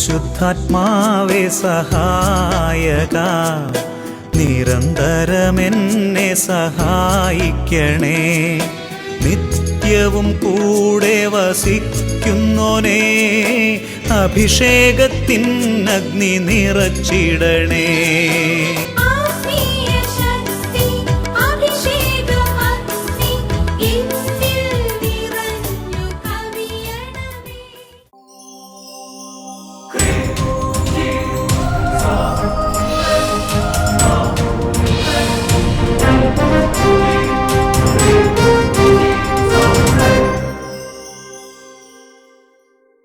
പരിശുദ്ധാത്മാവേ സഹായക, നിരന്തരമെന്നെ സഹായിക്കണേ. നിത്യവും കൂടെ വസിക്കുന്നോനേ, അഭിഷേകത്തിൻ അഗ്നി നിറച്ചിടണേ.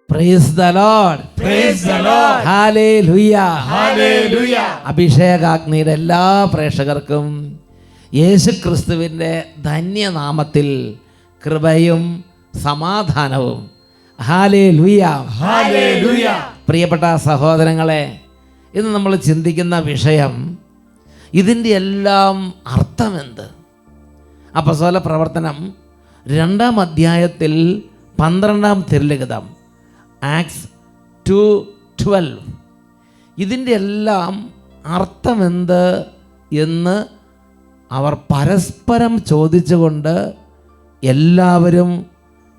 Praise the Lord. Praise the Lord. Hallelujah. Hallelujah. അഭിഷേകാഗ്നിയുടെ എല്ലാ പ്രേക്ഷകർക്കും യേശുക്രിസ്തുവിൻ്റെ ധന്യനാമത്തിൽ കൃപയും സമാധാനവും. ഹല്ലേലൂയ. ഹല്ലേലൂയ. പ്രിയപ്പെട്ട സഹോദരങ്ങളെ, ഇന്ന് നമ്മൾ ചിന്തിക്കുന്ന വിഷയം, ഇതിൻ്റെ എല്ലാം അർത്ഥമെന്ത്? അപ്പോസ്തല പ്രവർത്തനം 2-ാം അധ്യായത്തിൽ 12-ാം തിരുലിഖിതം ആക്ട്സ് 2:12 ഇതിൻ്റെ എല്ലാം അർത്ഥമെന്ത് എന്ന് അവർ പരസ്പരം ചോദിച്ചുകൊണ്ട് എല്ലാവരും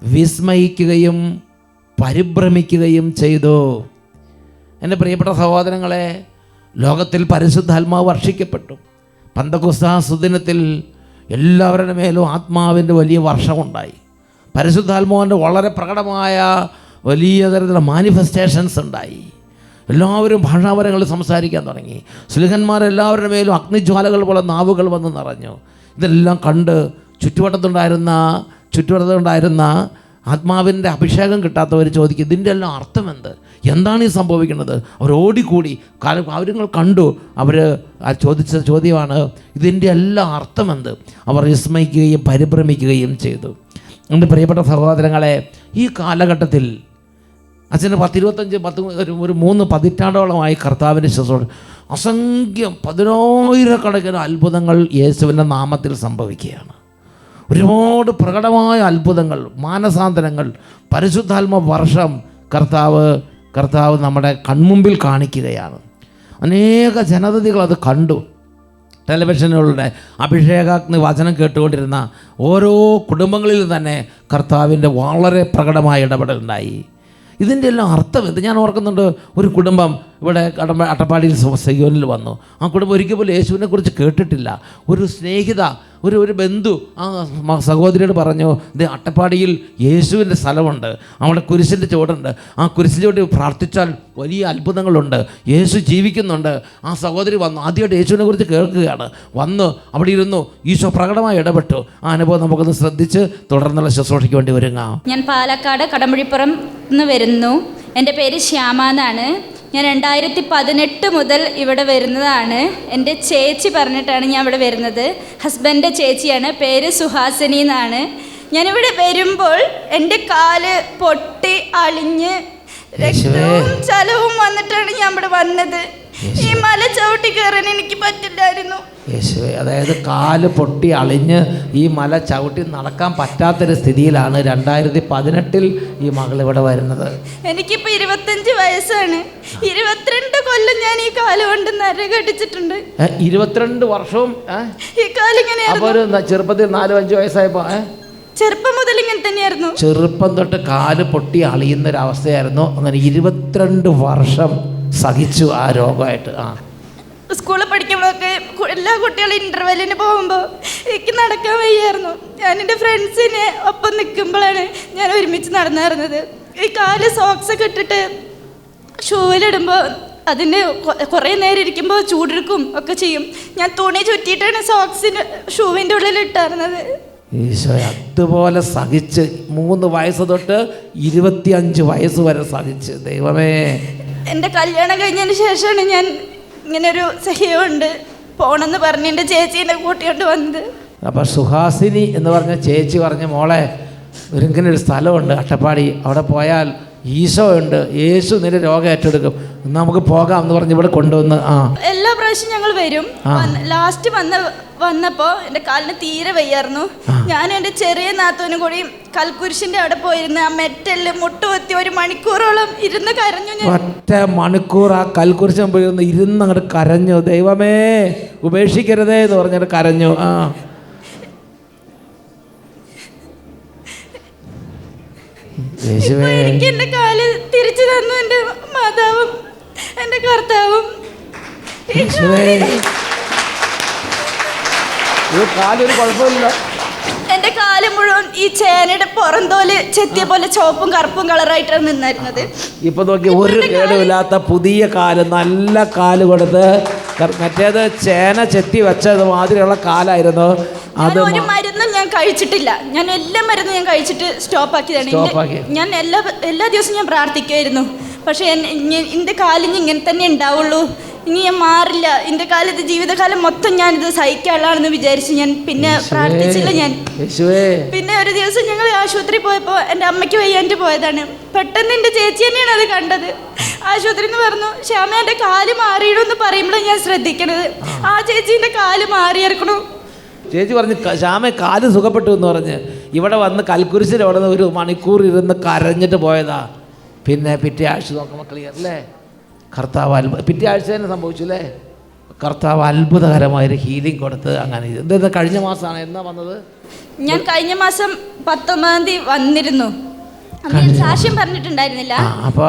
വിസ്മയിക്കുകയും പരിഭ്രമിക്കുകയും ചെയ്തു. എൻ്റെ പ്രിയപ്പെട്ട സഹോദരങ്ങളെ, ലോകത്തിൽ പരിശുദ്ധാത്മാവ് വർഷിക്കപ്പെട്ടു. പന്തക്കോസ്താ സുദിനത്തിൽ എല്ലാവരുടെ മേലും ആത്മാവിൻ്റെ വലിയ വർഷമുണ്ടായി. പരിശുദ്ധാത്മാവിൻ്റെ വളരെ പ്രകടമായ വലിയ തരത്തിലുള്ള മാനിഫെസ്റ്റേഷൻസ് ഉണ്ടായി. എല്ലാവരും ഭാഷാപരങ്ങൾ സംസാരിക്കാൻ തുടങ്ങി. സ്ലിഹന്മാരെല്ലാവരുടെ മേലും അഗ്നിജ്വാലകൾ പോലെ നാവുകൾ വന്ന് നിറഞ്ഞു. ഇതെല്ലാം കണ്ട് ചുറ്റുവട്ടത്തുണ്ടായിരുന്ന ആത്മാവിൻ്റെ അഭിഷേകം കിട്ടാത്തവർ ചോദിക്കും, ഇതിൻ്റെ എല്ലാം അർത്ഥമെന്ത്? എന്താണ് ഈ സംഭവിക്കുന്നത്? അവർ ഓടിക്കൂടി കാര്യങ്ങൾ കണ്ടു. അവർ ചോദിച്ച ചോദ്യമാണ്, ഇതിൻ്റെ എല്ലാം അർത്ഥമെന്ത്? അവർ വിസ്മയിക്കുകയും പരിഭ്രമിക്കുകയും ചെയ്തു. എൻ്റെ പ്രിയപ്പെട്ട സഹോദരങ്ങളെ, ഈ കാലഘട്ടത്തിൽ അച്ഛന് 3 പതിറ്റാണ്ടോളമായി കർത്താവിൻ്റെ ശുശ്രൂഷ, അസംഖ്യം 10,000-കണക്കിന് അത്ഭുതങ്ങൾ യേശുവിൻ്റെ നാമത്തിൽ സംഭവിക്കുകയാണ്. ഒരുപാട് പ്രകടമായ അത്ഭുതങ്ങൾ, മാനസാന്തരങ്ങൾ, പരിശുദ്ധാത്മ വർഷം കർത്താവ് നമ്മുടെ കൺമുമ്പിൽ കാണിക്കുകയാണ്. അനേക ജനതകൾ അത് കണ്ടു. ടെലിവിഷനുകളുടെ അഭിഷേകാഗ്നി വചനം കേട്ടുകൊണ്ടിരുന്ന ഓരോ കുടുംബങ്ങളിൽ തന്നെ കർത്താവിൻ്റെ വളരെ പ്രകടമായ ഇടപെടലുണ്ടായി. ഇതിൻ്റെ എല്ലാം അർത്ഥം എന്ത്? ഞാൻ ഓർക്കുന്നുണ്ട്, ഒരു കുടുംബം ഇവിടെ അട്ടപ്പാടിയിൽ സയ്യോനിൽ വന്നു. ആ കുടുംബം ഒരിക്കൽ പോലും യേശുവിനെ കുറിച്ച് കേട്ടിട്ടില്ല. ഒരു സ്നേഹിത, ഒരു ബന്ധു ആ സഹോദരിയോട് പറഞ്ഞു, ഇത് അട്ടപ്പാടിയിൽ യേശുവിൻ്റെ സ്ഥലമുണ്ട്, അവിടെ കുരിശിൻ്റെ ചുവടുണ്ട്, ആ കുരിശിൻ്റെ ചുവട് പ്രാർത്ഥിച്ചാൽ വലിയ അത്ഭുതങ്ങളുണ്ട്, യേശു ജീവിക്കുന്നുണ്ട്. ആ സഹോദരി വന്നു, ആദ്യമായിട്ട് യേശുവിനെ കുറിച്ച് കേൾക്കുകയാണ്. വന്ന് അവിടെ ഇരുന്നു, ഈശോ പ്രകടമായി ഇടപെട്ടു. ആ അനുഭവം നമുക്കൊന്ന് ശ്രദ്ധിച്ച് തുടർന്നുള്ള ശുശ്രൂഷയ്ക്ക് വേണ്ടി ഒരുങ്ങാം. ഞാൻ പാലക്കാട് കടമ്പുഴിപ്പുറം നിന്ന് വരുന്നു. എൻ്റെ പേര് ശ്യാമ എന്നാണ്. ഞാൻ 2018 മുതൽ ഇവിടെ വരുന്നതാണ്. എൻ്റെ ചേച്ചി പറഞ്ഞിട്ടാണ് ഞാൻ ഇവിടെ വരുന്നത്. ഹസ്ബൻഡിൻ്റെ ചേച്ചിയാണ്, പേര് സുഹാസിനി എന്നാണ്. ഞാനിവിടെ വരുമ്പോൾ എൻ്റെ കാല് പൊട്ടി അളിഞ്ഞ് രക്തവും ചലവും വന്നിട്ടാണ് ഞാൻ ഇവിടെ വന്നത്. ഈ മല ചവിട്ടി കയറാൻ എനിക്ക് പറ്റില്ലായിരുന്നു. യേശുവേ, അതായത് കാല് പൊട്ടി അളിഞ്ഞ് ഈ മല ചവിട്ടി നടക്കാൻ പറ്റാത്തൊരു സ്ഥിതിയിലാണ് 2018 ഈ മകൾ ഇവിടെ വരുന്നത്. എനിക്കിപ്പോൾ 25 വയസ്സാണ്. 22 കൊല്ലം ഞാൻ ഈ കാല് കൊണ്ട് നരകടിച്ചിട്ടുണ്ട്. 22 വർഷവും ഈ കാലിങ്ങനെ. അപ്പോൾ ഒരു ചെറുപ്പത്തിൽ 4-5 വയസ്സായപ്പോ ചെറുപ്പം മുതൽ ഇങ്ങനെ തന്നെയായിരുന്നു. ചെറുപ്പം തൊട്ട് കാല് പൊട്ടി അളിയുന്നൊരവസ്ഥയായിരുന്നു. അങ്ങനെ 22 വർഷം സഹിച്ചു ആ രോഗമായിട്ട്. സ്കൂളിൽ പഠിക്കുമ്പോഴൊക്കെ എല്ലാ കുട്ടികളും ഇൻ്റർവെല്ലിന് പോകുമ്പോൾ എനിക്ക് നടക്കാൻ വയ്യായിരുന്നു. ഞാൻ എൻ്റെ ഫ്രണ്ട്സിനെ ഒപ്പം നിൽക്കുമ്പോഴാണ് ഞാൻ ഒരുമിച്ച് നടന്നിരുന്നത്. ഈ കാല് സോക്സൊക്കെ ഇട്ടിട്ട് ഷൂവിലിടുമ്പോൾ അതിന് കുറേ നേരം ഇരിക്കുമ്പോൾ ചൂടെടുക്കും ഒക്കെ ചെയ്യും. ഞാൻ തുണി ചുറ്റിയിട്ടാണ് ഷൂവിൻ്റെ ഉള്ളിൽ ഇട്ടായിരുന്നത്. ഈശോ അതുപോലെ സഹിച്ച് 3 വയസ്സ് തൊട്ട് 25 വയസ്സ് വരെ സഹിച്ച്. ദൈവമേ, എൻ്റെ കല്യാണം കഴിഞ്ഞതിന് ശേഷമാണ് ഞാൻ ഇങ്ങനൊരു സഹ്യമുണ്ട് പോണെന്ന് പറഞ്ഞ് എൻ്റെ ചേച്ചീനെ കൂട്ടിയോണ്ട് വന്നത്. അപ്പം സുഹാസിനി എന്ന് പറഞ്ഞ ചേച്ചി പറഞ്ഞ, മോളെ ഇങ്ങനെ ഒരു സ്ഥലമുണ്ട് അട്ടപ്പാടി, അവിടെ പോയാൽ ഈശോ ഉണ്ട്, യേശു നിന്റെ രോഗം ഏറ്റെടുക്കും. എന്നാ നമുക്ക് പോകാം എന്ന് പറഞ്ഞ് ഇവിടെ കൊണ്ടുവന്ന് എല്ലാ പ്രാവശ്യം ഞങ്ങൾ വരും. ലാസ്റ്റ് വന്നപ്പോൾ എൻ്റെ കാലിന് തീരെ വയ്യായിരുന്നു. ഞാൻ എൻ്റെ ചെറിയ നാത്തൂനും കൂടി കൽക്കുരിശിൻ്റെ അവിടെ പോയിരുന്ന് ആ മെറ്റല് മുട്ടുകൊത്തി 1 മണിക്കൂറോളം ഇരുന്ന് കരഞ്ഞു. ഞാൻ ഒറ്റ മണിക്കൂർ ആ കൽക്കുരിശം പോയിരുന്ന് ഇരുന്ന് അങ്ങോട്ട് കരഞ്ഞു. ദൈവമേ ഉപേക്ഷിക്കരുതേ എന്ന് പറഞ്ഞിട്ട് കരഞ്ഞു. എനിക്ക് എൻ്റെ കാല് തിരിച്ചു തന്നു എൻ്റെ മാതാവും എൻ്റെ കർത്താവും. കാലൊരു കുഴപ്പമില്ല. എൻ്റെ കാല് മുഴുവൻ ഈ ചേനയുടെ പുറന്തോല് ചെത്തിയ പോലെ ചുവപ്പും കറുപ്പും കളറായിട്ടാണ് നിന്നായിരുന്നത്. ഇപ്പൊ നോക്കി ഒരു കേടുമില്ലാത്ത പുതിയ കാല്, നല്ല കാല് കൊടുത്ത്. മറ്റേത് ചേന ചെത്തി വെച്ചത് മാതിരിയുള്ള കാലായിരുന്നു. അത് ഒരു മരുന്നും ഞാൻ കഴിച്ചിട്ടില്ല. ഞാൻ എല്ലാ മരുന്നും ഞാൻ കഴിച്ചിട്ട് സ്റ്റോപ്പ് ആക്കിയതാണ്. ഞാൻ എല്ലാ ദിവസവും ഞാൻ പ്രാർത്ഥിക്കുമായിരുന്നു. പക്ഷെ എൻ്റെ കാലിന് ഇങ്ങനെ തന്നെ ഉണ്ടാവുള്ളൂ, ഇനി ഞാൻ മാറില്ല, എൻ്റെ കാലത്ത് ജീവിതകാലം മൊത്തം ഞാനിത് സഹിക്കാനുള്ളതാണെന്ന് വിചാരിച്ച് ഞാൻ പിന്നെ പ്രാർത്ഥിച്ചില്ല. ഞാൻ പിന്നെ ഒരു ദിവസം ഞങ്ങൾ ആശുപത്രി പോയപ്പോൾ എൻ്റെ അമ്മയ്ക്ക് വയ്യാണ്ട് പോയതാണ്. പെട്ടെന്ന് എൻ്റെ ചേച്ചി തന്നെയാണ് അത് കണ്ടത്. ആശുപത്രി എന്ന് പറഞ്ഞു, ശ്യാമ എൻ്റെ കാല് മാറിയിടുമെന്ന് പറയുമ്പോഴാണ് ഞാൻ ശ്രദ്ധിക്കണത്. ആ ചേച്ചീൻ്റെ കാല് മാറിയിരിക്കണു. ചേച്ചി പറഞ്ഞ് ശ്യാമ കാല് സുഖപ്പെട്ടു എന്ന് പറഞ്ഞ് ഇവിടെ വന്ന് കൽക്കുരിശിൽ അവിടെ നിന്ന് 1 മണിക്കൂർ ഇരുന്ന് കരഞ്ഞിട്ട് പോയതാ. പിന്നെ പിറ്റേ ആഴ്ച നോക്കുമ്പോൾ ക്ലിയർ അല്ലേ? കർത്താവ് പിറ്റേ ആഴ്ച തന്നെ സംഭവിച്ചു അല്ലേ? കർത്താവ് അത്ഭുതകരമായൊരു ഹീലിംഗ് കൊടുത്ത്. അങ്ങനെ എന്താ കഴിഞ്ഞ മാസമാണ് എന്നാ വന്നത്? ഞാൻ കഴിഞ്ഞ മാസം 19-ാം തീയതി വന്നിരുന്നു. സാക്ഷ്യം പറഞ്ഞിട്ടുണ്ടായിരുന്നില്ല.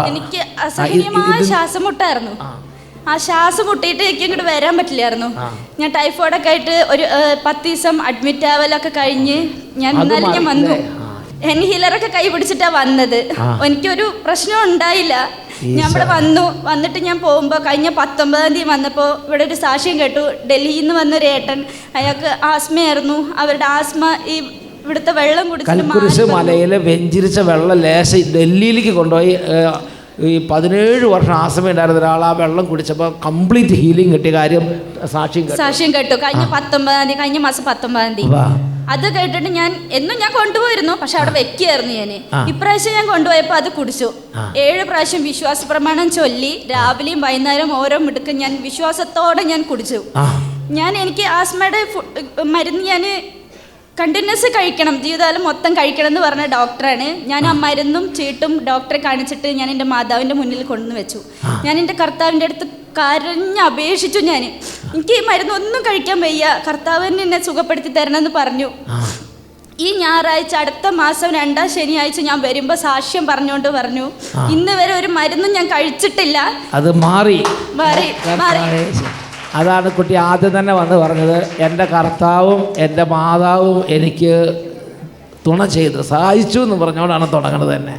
എനിക്ക് അസഹനീയമായ ശ്വാസം മുട്ടായിരുന്നു. ആ ശ്വാസം മുട്ടിയിട്ട് എനിക്ക് ഇങ്ങോട്ട് വരാൻ പറ്റില്ലായിരുന്നു. ഞാൻ ടൈഫോയിഡൊക്കെ ആയിട്ട് ഒരു 10 ദിവസം അഡ്മിറ്റ് ആവലൊക്കെ കഴിഞ്ഞ് ഞാൻ എന്നാലും ഞാൻ വന്നു. ഹീലറൊക്കെ കൈ പിടിച്ചിട്ടാണ് വന്നത്. എനിക്കൊരു പ്രശ്നം ഉണ്ടായില്ല. ഞാൻ ഇവിടെ വന്നിട്ട് ഞാൻ പോകുമ്പോൾ കഴിഞ്ഞ 19-ാം തീയതി വന്നപ്പോൾ ഇവിടെ ഒരു സാക്ഷ്യം കേട്ടു. ഡൽഹിയിൽ നിന്ന് വന്നൊരു ഏട്ടൻ, അയാൾക്ക് ആസ്മയായിരുന്നു. അവരുടെ ആസ്മ ഈ ഇവിടുത്തെ വെള്ളം കുടിച്ചിട്ട് മലയിൽ വെഞ്ചിരിച്ച വെള്ളം ലേശം ഡൽഹിയിലേക്ക് കൊണ്ടുപോയി. ഈ 17 വർഷം ആസ്മ ഉണ്ടായിരുന്ന ഒരാൾ ആ വെള്ളം കുടിച്ചപ്പോൾ കംപ്ലീറ്റ് ഹീലിംഗ് കിട്ടിയ കാര്യം സാക്ഷ്യം കേട്ടു. കഴിഞ്ഞ മാസം 19-ാം തീയതി അത് കേട്ടിട്ട് ഞാൻ കൊണ്ടുപോയിരുന്നു. പക്ഷെ അവിടെ വെക്കുകയായിരുന്നു. ഞാൻ ഇപ്രാവശ്യം ഞാൻ കൊണ്ടുപോയപ്പോൾ അത് കുടിച്ചു. 7 പ്രാവശ്യം വിശ്വാസ പ്രമാണം ചൊല്ലി രാവിലെയും വൈകുന്നേരം ഓരോ മിടുക്കും ഞാൻ വിശ്വാസത്തോടെ ഞാൻ കുടിച്ചു. എനിക്ക് ആസ്മയുടെ മരുന്ന് ഞാൻ കണ്ടിന്യൂസ് കഴിക്കണം, ജീവിതകാലം മൊത്തം കഴിക്കണം എന്ന് പറഞ്ഞ ഡോക്ടറാണ്. ഞാൻ ആ മരുന്നും ചീട്ടും ഡോക്ടറെ കാണിച്ചിട്ട് ഞാൻ എൻ്റെ മാതാവിൻ്റെ മുന്നിൽ കൊണ്ടുവന്ന് വെച്ചു. ഞാൻ എൻ്റെ കർത്താവിൻ്റെ അടുത്ത് കരഞ്ഞപേക്ഷിച്ചു. എനിക്ക് ഈ മരുന്നൊന്നും കഴിക്കാൻ വയ്യ, കർത്താവിന് എന്നെ സുഖപ്പെടുത്തി തരണമെന്ന് പറഞ്ഞു. ഈ ഞായറാഴ്ച അടുത്ത മാസം 2-ാം ശനിയാഴ്ച ഞാൻ വരുമ്പോൾ സാക്ഷ്യം പറഞ്ഞുകൊണ്ട് പറഞ്ഞു, ഇന്ന് വരെ ഒരു മരുന്നും ഞാൻ കഴിച്ചിട്ടില്ല, അത് മാറി. അതാണ് കുട്ടി ആദ്യം തന്നെ വന്ന് പറഞ്ഞത്, എൻ്റെ കർത്താവും എൻ്റെ മാതാവും എനിക്ക് തുണ ചെയ്ത് സഹായിച്ചു എന്ന് പറഞ്ഞുകൊണ്ടാണ് തുടങ്ങുന്നത് തന്നെ.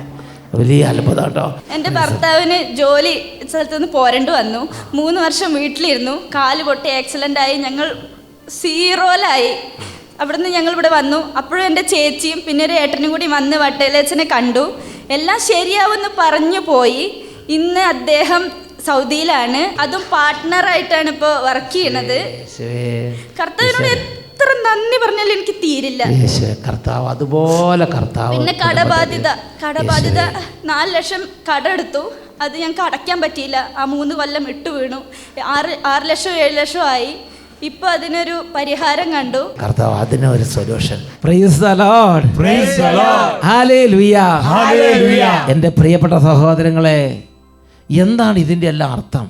വലിയ അത്ഭുതം കേട്ടോ. എൻ്റെ ഭർത്താവിന് ജോലി സ്ഥലത്തുനിന്ന് പോരേണ്ടി വന്നു. 3 വർഷം വീട്ടിലിരുന്നു. കാല് പൊട്ടി ആക്സിഡൻ്റ് ആയി. ഞങ്ങൾ 0-ലായി. അവിടുന്ന് ഞങ്ങൾ ഇവിടെ വന്നു. അപ്പോഴും എൻ്റെ ചേച്ചിയും പിന്നെ ഒരു ഏട്ടനും കൂടി വന്ന് വട്ടേലച്ചനെ കണ്ടു. എല്ലാം ശരിയാവുമെന്ന് പറഞ്ഞു പോയി. ഇന്ന് അദ്ദേഹം സൗദിയിലാണ്. അതും പാർട്ട്ണറായിട്ടാണ് ഇപ്പോൾ വർക്ക് ചെയ്യണത്. കർത്താവിനോട് എത്ര നന്ദി പറഞ്ഞാലും എനിക്ക് തീരില്ല. കർത്താവ് അതുപോലെ കർത്താവ്. പിന്നെ കടബാധ്യത 4 ലക്ഷം കട എടുത്തു. അത് ഞങ്ങൾക്ക് അടയ്ക്കാൻ പറ്റിയില്ല. ആ 3 കൊല്ലം ഇട്ട് വീണു. 6 ലക്ഷം 7 ലക്ഷം ആയി. ഇപ്പൊ അതിനൊരു പരിഹാരം കണ്ടു. കർത്താവ് അതിനൊരു solution. Praise the Lord, praise the Lord, hallelujah, hallelujah. എൻ്റെ പ്രിയപ്പെട്ട സഹോദരങ്ങളെ, എന്താണ് ഇതിൻ്റെ എല്ലാം അർത്ഥം?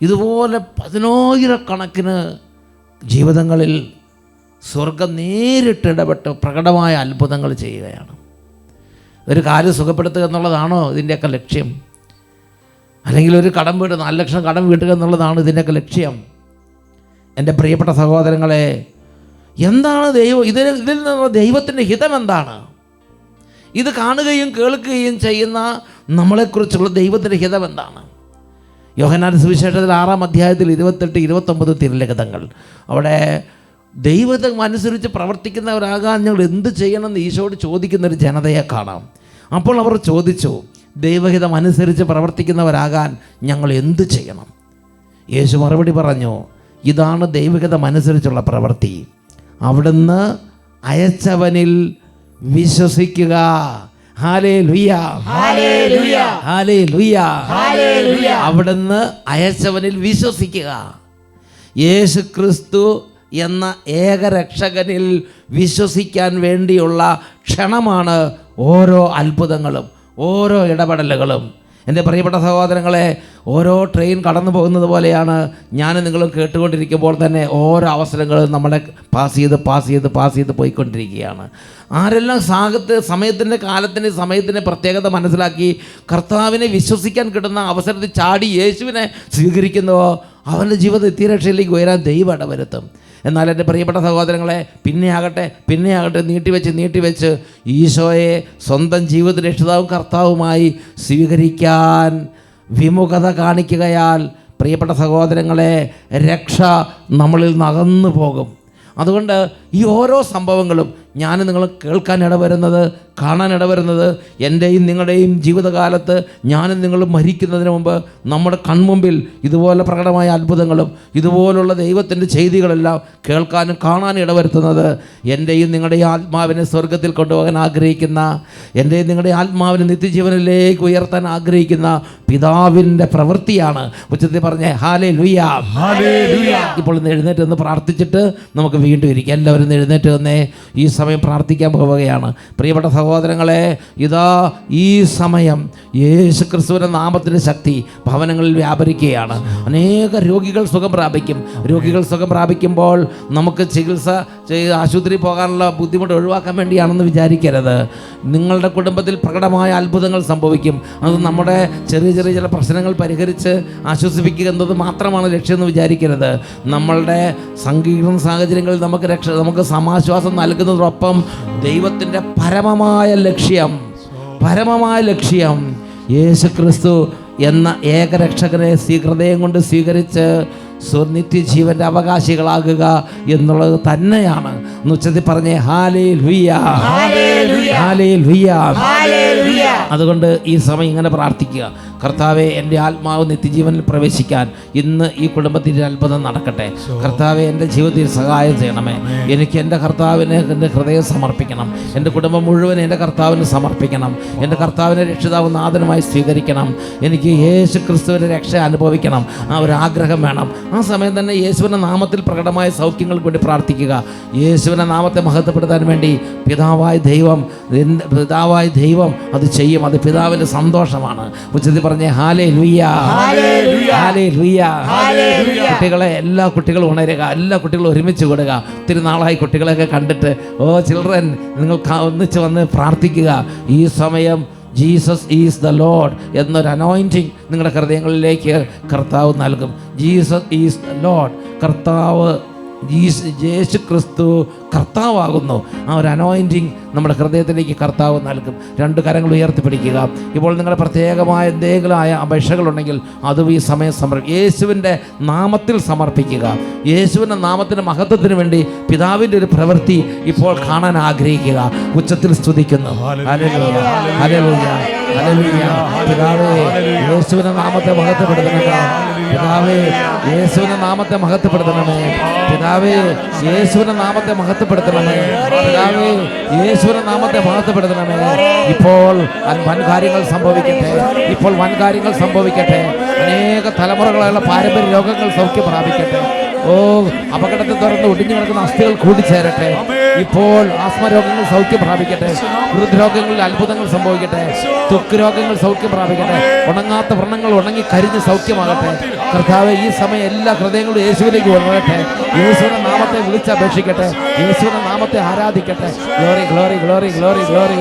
ഇതുപോലെ 10,000-കണക്കിന് ജീവിതങ്ങളിൽ സ്വർഗം നേരിട്ട് ഇടപെട്ട് പ്രകടമായ അത്ഭുതങ്ങൾ ചെയ്യുകയാണ്. ഒരു കാര്യം സുഖപ്പെടുത്തുക എന്നുള്ളതാണോ ഇതിൻ്റെയൊക്കെ ലക്ഷ്യം? അല്ലെങ്കിൽ ഒരു കടം വീട് 4 ലക്ഷം കടം വീട്ടുക എന്നുള്ളതാണ് ഇതിൻ്റെയൊക്കെ ലക്ഷ്യം? എൻ്റെ പ്രിയപ്പെട്ട സഹോദരങ്ങളെ, എന്താണ് ഇതിൽ നിന്നുള്ള ദൈവത്തിൻ്റെ ഹിതം എന്താണ്? ഇത് കാണുകയും കേൾക്കുകയും ചെയ്യുന്ന നമ്മളെക്കുറിച്ചുള്ള ദൈവത്തിൻ്റെ ഹിതം എന്താണ്? യോഹന്നാന്റെ സുവിശേഷത്തിൽ 6-ാം അധ്യായത്തിൽ 28-29 തിരുലിഖിതങ്ങൾ. അവിടെ ദൈവം അനുസരിച്ച് പ്രവർത്തിക്കുന്നവരാകാൻ ഞങ്ങൾ എന്ത് ചെയ്യണമെന്ന് ഈശോയോട് ചോദിക്കുന്നൊരു ജനതയെ കാണാം. അപ്പോൾ അവർ ചോദിച്ചു, ദൈവഹിതം അനുസരിച്ച് പ്രവർത്തിക്കുന്നവരാകാൻ ഞങ്ങൾ എന്ത് ചെയ്യണം? യേശു മറുപടി പറഞ്ഞു, ഇതാണ് ദൈവഹിതം അനുസരിച്ചുള്ള പ്രവൃത്തി, അവിടുന്ന് അയച്ചവനിൽ വിശ്വസിക്കുക. Hallelujah, hallelujah, hallelujah. ഹല്ലേലൂയ. അവിടുന്ന് അയച്ചവനിൽ വിശ്വസിക്കുക. യേശു ക്രിസ്തു എന്ന ഏകരക്ഷകനിൽ വിശ്വസിക്കാൻ വേണ്ടിയുള്ള ക്ഷണമാണ് ഓരോ അത്ഭുതങ്ങളും ഓരോ ഇടപെടലുകളും. എൻ്റെ പ്രിയപ്പെട്ട സഹോദരങ്ങളെ, ഓരോ ട്രെയിൻ കടന്നു പോകുന്നത് പോലെയാണ് ഞാൻ നിങ്ങളും കേട്ടുകൊണ്ടിരിക്കുമ്പോൾ തന്നെ ഓരോ അവസരങ്ങളും നമ്മളെ പാസ് ചെയ്ത് പോയിക്കൊണ്ടിരിക്കുകയാണ്. ആരെല്ലാം സമയത്തിൻ്റെ സമയത്തിൻ്റെ പ്രത്യേകത മനസ്സിലാക്കി കർത്താവിനെ വിശ്വസിക്കാൻ കിട്ടുന്ന അവസരത്തിൽ ചാടി യേശുവിനെ സ്വീകരിക്കുന്നുവോ അവൻ്റെ ജീവിതം നിത്യരക്ഷയിലേക്ക് ഉയരാൻ ദൈവം ഇടവരുത്തും. എന്നാൽ എൻ്റെ പ്രിയപ്പെട്ട സഹോദരങ്ങളെ, പിന്നെയാകട്ടെ നീട്ടിവെച്ച് ഈശോയെ സ്വന്തം ജീവിത രക്ഷിതാവും കർത്താവുമായി സ്വീകരിക്കാൻ വിമുഖത കാണിക്കുകയാൽ പ്രിയപ്പെട്ട സഹോദരങ്ങളെ, രക്ഷ നമ്മളിൽ നകന്നു പോകും. അതുകൊണ്ട് ഈ ഓരോ സംഭവങ്ങളും ഞാൻ നിങ്ങൾ കേൾക്കാൻ ഇടവരുന്നത്, കാണാൻ ഇടവരുന്നത്, എൻ്റെയും നിങ്ങളുടെയും ജീവിതകാലത്ത് ഞാനും നിങ്ങളും മരിക്കുന്നതിന് മുമ്പ് നമ്മുടെ കൺമുമ്പിൽ ഇതുപോലെ പ്രകടമായ അത്ഭുതങ്ങളും ഇതുപോലുള്ള ദൈവത്തിൻ്റെ ചെയ്തികളെല്ലാം കേൾക്കാനും കാണാനും ഇടവരുത്തുന്നത് എൻ്റെയും നിങ്ങളുടെയും ആത്മാവിനെ സ്വർഗത്തിൽ കൊണ്ടുപോകാൻ ആഗ്രഹിക്കുന്ന, എൻ്റെയും നിങ്ങളുടെയും ആത്മാവിനെ നിത്യജീവനിലേക്ക് ഉയർത്താൻ ആഗ്രഹിക്കുന്ന പിതാവിൻ്റെ പ്രവൃത്തിയാണ്. ഉച്ചത്തിൽ പറഞ്ഞേ ഹല്ലേലൂയ, ഹല്ലേലൂയ. ഇപ്പോൾ ഒന്ന് എഴുന്നേറ്റ് ഒന്ന് പ്രാർത്ഥിച്ചിട്ട് നമുക്ക് വീണ്ടും ഇരിക്കാം. എല്ലാവരും ഒന്ന് എഴുന്നേറ്റ് വന്നേ. ഈ സമയം പ്രാർത്ഥിക്കാൻ പോവുകയാണ്. പ്രിയപ്പെട്ട സഹോദരങ്ങളെ, ഇതാ ഈ സമയം യേശു ക്രിസ്തുവിൻ്റെ നാമത്തിൻ്റെ ശക്തി ഭവനങ്ങളിൽ വ്യാപരിക്കുകയാണ്. അനേക രോഗികൾ സുഖം പ്രാപിക്കുമ്പോൾ നമുക്ക് ചികിത്സ ആശുപത്രി പോകാനുള്ള ബുദ്ധിമുട്ട് ഒഴിവാക്കാൻ വേണ്ടിയാണെന്ന് വിചാരിക്കരുത്. നിങ്ങളുടെ കുടുംബത്തിൽ പ്രകടമായ അത്ഭുതങ്ങൾ സംഭവിക്കും. അത് നമ്മുടെ ചെറിയ ചില പ്രശ്നങ്ങൾ പരിഹരിച്ച് ആശ്വസിപ്പിക്കുക എന്നത് മാത്രമാണ് ലക്ഷ്യമെന്ന് വിചാരിക്കരുത്. നമ്മളുടെ സങ്കീർണ സാഹചര്യങ്ങളിൽ നമുക്ക് സമാശ്വാസം നൽകുന്നതോടൊപ്പം ദൈവത്തിൻ്റെ പരമമായ ലക്ഷ്യം യേശു ക്രിസ്തു എന്ന ഏകരക്ഷകനെ ഹൃദയം കൊണ്ട് സ്വീകരിച്ച് നിത്യജീവന്റെ അവകാശികളാകുക എന്നുള്ളത് തന്നെയാണ്. ഉച്ചത്തിൽ പറഞ്ഞേ ഹല്ലേലൂയ, ഹല്ലേലൂയ. അതുകൊണ്ട് ഈ സമയം ഇങ്ങനെ പ്രാർത്ഥിക്കുക. കർത്താവെ, എൻ്റെ ആത്മാവ് നിത്യജീവനിൽ പ്രവേശിക്കാൻ ഇന്ന് ഈ കുടുംബത്തിൻ്റെ അത്ഭുതം നടക്കട്ടെ. കർത്താവെ, എൻ്റെ ജീവിതത്തിൽ സഹായം ചെയ്യണമേ. എനിക്ക് എൻ്റെ കർത്താവിനെ എൻ്റെ ഹൃദയം സമർപ്പിക്കണം. എൻ്റെ കുടുംബം മുഴുവൻ എൻ്റെ കർത്താവിന് സമർപ്പിക്കണം. എൻ്റെ കർത്താവിനെ രക്ഷിതാവ് നാഥനുമായി സ്വീകരിക്കണം. എനിക്ക് യേശു ക്രിസ്തുവിൻ്റെ രക്ഷ അനുഭവിക്കണം. ആ ഒരു ആഗ്രഹം വേണം. ആ സമയം തന്നെ യേശുവിൻ്റെ നാമത്തിൽ പ്രകടമായ സൗഖ്യങ്ങൾക്ക് വേണ്ടി പ്രാർത്ഥിക്കുക. യേശുവിൻ്റെ നാമത്തെ മഹത്വപ്പെടുത്താൻ വേണ്ടി പിതാവായ ദൈവം അത് ചെയ്യും. അത് പിതാവിൻ്റെ സന്തോഷമാണ്. ഉച്ചത്തിൽ പറഞ്ഞേ ഹല്ലേലൂയ, ഹല്ലേലൂയ. കുട്ടികളെ, എല്ലാ കുട്ടികളും ഉണരുക, എല്ലാ കുട്ടികളും ഒരുമിച്ച് കൂടുക. ഒത്തിരി നാളായി കുട്ടികളെയൊക്കെ കണ്ടിട്ട്. ചിൽഡ്രൻ, നിങ്ങൾ ഒന്നിച്ച് വന്ന് പ്രാർത്ഥിക്കുക. ഈ സമയം ജീസസ് ഈസ് ദ ലോർഡ് എന്നൊരു അനോയിൻറ്റിങ് നിങ്ങളുടെ ഹൃദയങ്ങളിലേക്ക് കർത്താവ് നൽകും. Jesus is the Lord. യേശു ക്രിസ്തു കർത്താവാകുന്നു. ആ ഒരു അനോയിൻറ്റിങ് നമ്മുടെ ഹൃദയത്തിലേക്ക് കർത്താവ് നൽകും. രണ്ട് കരങ്ങൾ ഉയർത്തിപ്പിടിക്കുക. ഇപ്പോൾ നിങ്ങളുടെ പ്രത്യേകമായ എന്തെങ്കിലും അപേക്ഷകളുണ്ടെങ്കിൽ അതും ഈ സമയം യേശുവിൻ്റെ നാമത്തിൽ സമർപ്പിക്കുക. യേശുവിൻ്റെ നാമത്തിൻ്റെ മഹത്വത്തിന് വേണ്ടി പിതാവിൻ്റെ ഒരു പ്രവൃത്തി ഇപ്പോൾ കാണാൻ ആഗ്രഹിക്കുക. ഉച്ചത്തിൽ സ്തുതിക്കുന്നു. Hallelujah, hallelujah, hallelujah. പിതാവേ, യേശുവിൻ്റെ നാമത്തെ മഹത്വപ്പെടുത്തണമേ. പിതാവേ, യേശുവിൻ്റെ നാമത്തെ മഹത്വപ്പെടുത്തണമേ. പിതാവേ, യേശുവിൻ്റെ നാമത്തെ മഹത്വപ്പെടുത്തണമേ. പിതാവേ, യേശുവിൻ്റെ നാമത്തെ മഹത്വപ്പെടുത്തണമേ. ഇപ്പോൾ വൻ കാര്യങ്ങൾ സംഭവിക്കട്ടെ. അനേക തലമുറകളായുള്ള പാരമ്പര്യ രോഗങ്ങൾ സൗഖ്യം പ്രാപിക്കട്ടെ. അപകടത്തെ തുറന്ന് ഒടിഞ്ഞു കിടക്കുന്ന അസ്ഥികൾ കൂടിച്ചേരട്ടെ. ഇപ്പോൾ ആസ്മ രോഗങ്ങൾ സൗഖ്യം പ്രാപിക്കട്ടെ. ഹൃദ്രോഗങ്ങളിൽ അത്ഭുതങ്ങൾ സംഭവിക്കട്ടെ. ത്വക്ക് രോഗങ്ങൾ സൗഖ്യം പ്രാപിക്കട്ടെ. ഉണങ്ങാത്ത വ്രണങ്ങൾ ഉണങ്ങി കരിഞ്ഞ് സൗഖ്യമാകട്ടെ. കർത്താവേ, ഈ സമയം എല്ലാ ഹൃദയങ്ങളും യേശുവിലേക്ക് ഉണരട്ടെ. യേശുവിന്റെ നാമത്തെ വിളിച്ചപേക്ഷിക്കട്ടെ. യേശുവിന്റെ നാമത്തെ ആരാധിക്കട്ടെ. Glory, glory, glory, glory, glory.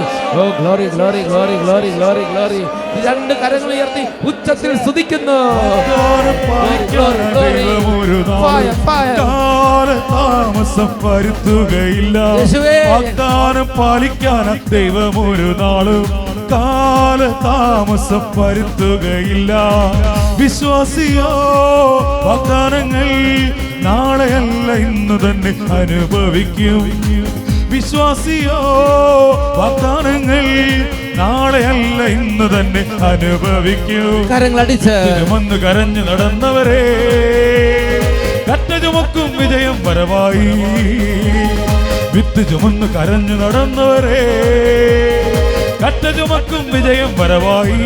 Glory, glory, glory, glory, glory, glory. രണ്ട് കരങ്ങൾ ഉയർത്തി ഉച്ചത്തിൽ സ്തുതിക്കുന്നു. താമസം വരുത്തുകയില്ല. വാഗ്ദാനം പാലിക്കാൻ ദൈവം ഒരു നാളും കാലതാമസം വരുത്തുകയില്ല. വിശ്വാസിയോ, വാഗ്ദാനങ്ങൾ നാളെയല്ല ഇന്ന് തന്നെ അനുഭവിക്കും. വിശ്വാസിയോ, വാഗ്ദാനങ്ങൾ നാളെയല്ല ഇന്ന് തന്നെ അനുഭവിക്കും. കരങ്ങളടിച്ച് വന്ന് കരഞ്ഞു നടന്നവരെ കറ്റ ചുമക്കും വിജയം വരവായി. വിത്ത് ചുമന്ന് കരഞ്ഞു നടന്നവരെ കറ്റ ചുമക്കും വിജയം വരവായി.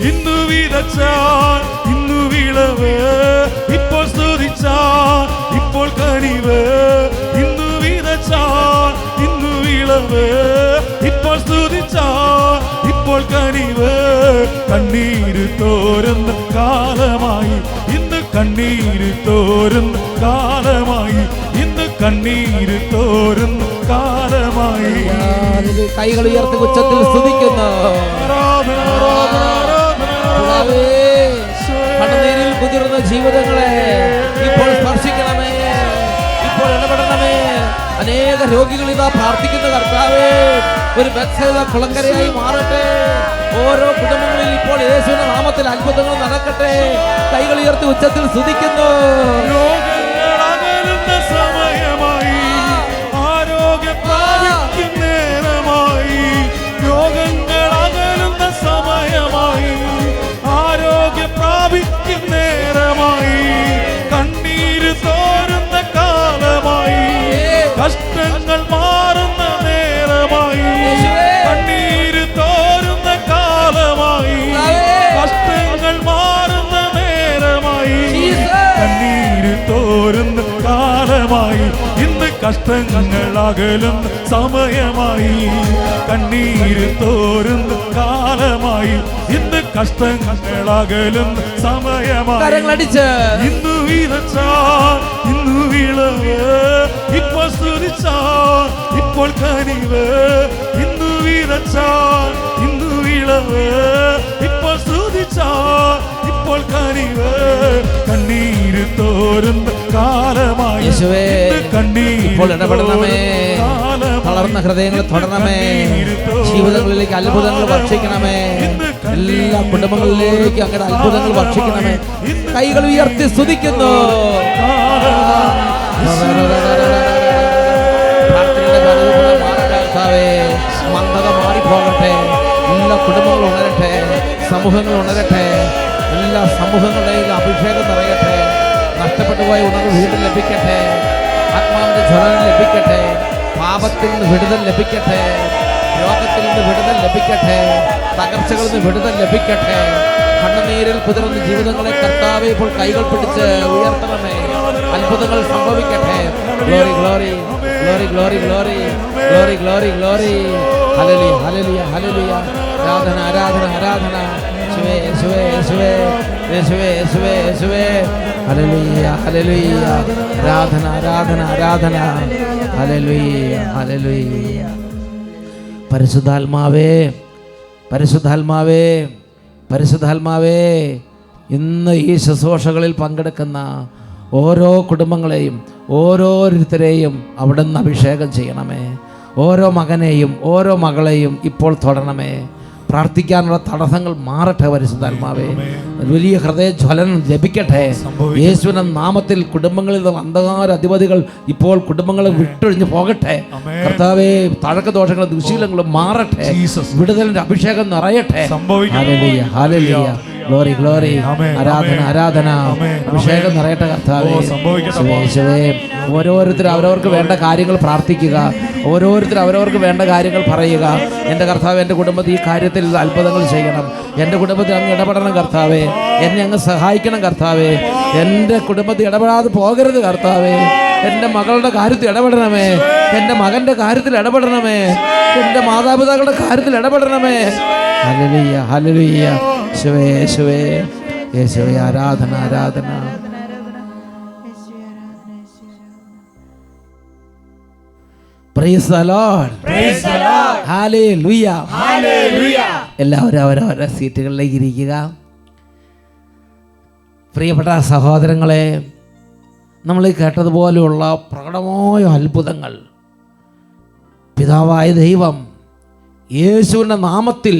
ഇന്നു വിതച്ചാൽ ഇന്നു വിളവ്, ഇപ്പോൾ സ്തുതിച്ചാൽ ഇപ്പോൾ കനിവ്. ഇന്നു വിതച്ചാൽ ഇന്നു വിളവ്, ഇപ്പോൾ സ്തുതിച്ചാൽ ഇപ്പോൾ കനിവ്. കണ്ണീര് തോരുന്ന കാലമായി ഇന്ന്, കണ്ണീര് തോരുന്ന കാലമായി ഇന്ന്, കണ്ണീര് തോരുന്ന കാലമായി. കൈകൾ ഉയർത്തി ഉച്ചത്തിൽ സ്തുതിക്കുന്നു. കണ്ണുനീരിൽ കുതിർന്ന ജീവിതങ്ങളെ ഇപ്പോൾ സ്പർശിക്കണമേ, ഇപ്പോൾ ഇടപെടണമേ. അനേക രോഗികൾ ഇതാ പ്രാർത്ഥിക്കുന്ന കർത്താവേ, ഒരു ബെത്സേദ കുളങ്കരയായി മാറട്ടെ. ഓരോ കുടുംബങ്ങളിൽ ഇപ്പോൾ യേശുവിന്റെ നാമത്തിൽ അത്ഭുതങ്ങൾ നടക്കട്ടെ. കൈകൾ ഉയർത്തി ഉച്ചത്തിൽ സ്തുതിക്കുന്നു. സമയമായി ആരോഗ്യം പ്രാപിക്കും നേരമായി, രോഗങ്ങൾ അകലുന്ന സമയമായി ആരോഗ്യം പ്രാപിക്കും നേരമായി. കണ്ണീര് തോരുന്ന കാലമായി, കഷ്ടങ്ങൾ മാറുന്ന നേരമായി. കണ്ണീര് തോരുന്ന കാലമായി, കഷ്ടങ്ങൾ മാറുന്ന നേരമായി. കണ്ണീര് തോരുന്ന കാലമായി ഇന്ന്, കഷ്ടങ്ങൾ അകലുന്ന സമയമായി. കണ്ണീര് തോരുന്ന കാലമായി ഇന്ന്, കഷ്ടങ്ങൾ അകലുന്ന സമയമായി. ഇന്നു വിതച്ചാൽ ഇന്നു വിളവ്, ഇപ്പോൾ സ്തുതിച്ചാൽ ഇപ്പോൾ കനിവ്. ഇന്നു വിതച്ചാൽ ഇന്നു വിളവ്, ഇപ്പോൾ സ്തുതിച്ചാൽ ഇപ്പോൾ കനിവ്. കണ്ണീര് തോരുന്ന കാലമായി ഇപ്പോൾ ഇടപെടണമേ. തളർന്ന ഹൃദയങ്ങൾ തൊടണമേ. ജീവിതങ്ങളിലേക്ക് അത്ഭുതങ്ങൾ ഭക്ഷിക്കണമേ. എല്ലാ കുടുംബങ്ങളിലേക്ക് അങ്ങനെ അത്ഭുതങ്ങൾ ഭക്ഷിക്കണമേ. കൈകൾ ഉയർത്തി സ്തുതിക്കുന്നു. മന്ദത മാറിപ്പോകട്ടെ. എല്ലാ കുടുംബങ്ങളും ഉണരട്ടെ, സമൂഹങ്ങൾ ഉണരട്ടെ. എല്ലാ സമൂഹങ്ങളുടെയും അഭിഷേകം നിറയട്ടെ. നഷ്ടപ്പെട്ടു പോയ ഉണർവ് വീണ്ടും ലഭിക്കട്ടെ. ആത്മാവിന്റെ ജ്വലനം ലഭിക്കട്ടെ. പാപത്തിൽ നിന്ന് വിടുതൽ ലഭിക്കട്ടെ. രോഗത്തിൽ നിന്ന് വിടുതൽ ലഭിക്കട്ടെ. തകർച്ചകളിൽ നിന്ന് വിടുതൽ ലഭിക്കട്ടെ. കണ്ണുനീരിൽ കുതിർന്ന ജീവിതങ്ങളെ കർത്താവേ ഇപ്പോൾ കൈകൾ പിടിച്ച് ഉയർത്തണമേ. അത്ഭുതങ്ങൾ സംഭവിക്കട്ടെ. Glory glory glory glory glory glory glory glory. Hallelujah hallelujah hallelujah. ആരാധന ആരാധന ആരാധന. യേശുവേ യേശുവേ യേശുവേ യേശുവേ യേശുവേ യേശുവേ. Hallelujah hallelujah. ആരാധന ആരാധന ആരാധന. Hallelujah hallelujah. പരിശുദ്ധാത്മാവേ പരിശുദ്ധാത്മാവേ പരിശുദ്ധാത്മാവേ, ഇന്ന് ഈ ശുശ്രൂഷകളിൽ പങ്കെടുക്കുന്ന ഓരോ കുടുംബങ്ങളെയും ഓരോരുത്തരെയും അവിടുന്ന് അഭിഷേകം ചെയ്യണമേ. ഓരോ മകനെയും ഓരോ മകളെയും ഇപ്പോൾ തൊടണമേ. പ്രാർത്ഥിക്കാനുള്ള തടസ്സങ്ങൾ മാറട്ടെ. പരിശുദ്ധാത്മാവേ, വലിയ ഹൃദയജ്വലനം ലഭിക്കട്ടെ. യേശുവിന്റെ നാമത്തിൽ കുടുംബങ്ങളിൽ അന്ധകാര അധിപതികൾ ഇപ്പോൾ കുടുംബങ്ങളെ വിട്ടൊഴിഞ്ഞു പോകട്ടെ. കർത്താവേ, തഴക്ക ദോഷങ്ങളും ദുശീലങ്ങളും മാറട്ടെ. വിടുതലിന്റെ അഭിഷേകം നിറയട്ടെ. Hallelujah hallelujah. Glory glory. ആരാധന ആരാധന. അഭിഷേകം നിറയട്ടെ കർത്താവേ. യേശുവേ, ഓരോരുത്തരും അവരവർക്ക് വേണ്ട കാര്യങ്ങൾ പ്രാർത്ഥിക്കുക. ഓരോരുത്തരും അവരവർക്ക് വേണ്ട കാര്യങ്ങൾ പറയുക. എൻ്റെ കർത്താവ്, എൻ്റെ കുടുംബത്തിൽ ഈ കാര്യത്തിൽ അത്ഭുതങ്ങൾ ചെയ്യണം. എൻ്റെ കുടുംബത്തിൽ അങ്ങ് ഇടപെടണം കർത്താവേ. എന്നെ അങ്ങ് സഹായിക്കണം കർത്താവേ. എൻ്റെ കുടുംബത്തിൽ ഇടപെടാതെ പോകരുത് കർത്താവേ. എൻ്റെ മകളുടെ കാര്യത്തിൽ ഇടപെടണമേ. എൻ്റെ മകൻ്റെ കാര്യത്തിൽ ഇടപെടണമേ. എൻ്റെ മാതാപിതാക്കളുടെ കാര്യത്തിൽ ഇടപെടണമേ. Hallelujah hallelujah. യേശുവേ യേശുവേ യേശുവേ. ആരാധന ആരാധന. Praise the Lord. Praise the Lord. Hallelujah hallelujah. എല്ലാവരും അവരവരുടെ സീറ്റുകളിലേക്ക് ഇരിക്കുക. പ്രിയപ്പെട്ട സഹോദരങ്ങളെ, നമ്മൾ കേട്ടതുപോലെയുള്ള പ്രകടമായ അത്ഭുതങ്ങൾ പിതാവായ ദൈവം യേശുവിൻ്റെ നാമത്തിൽ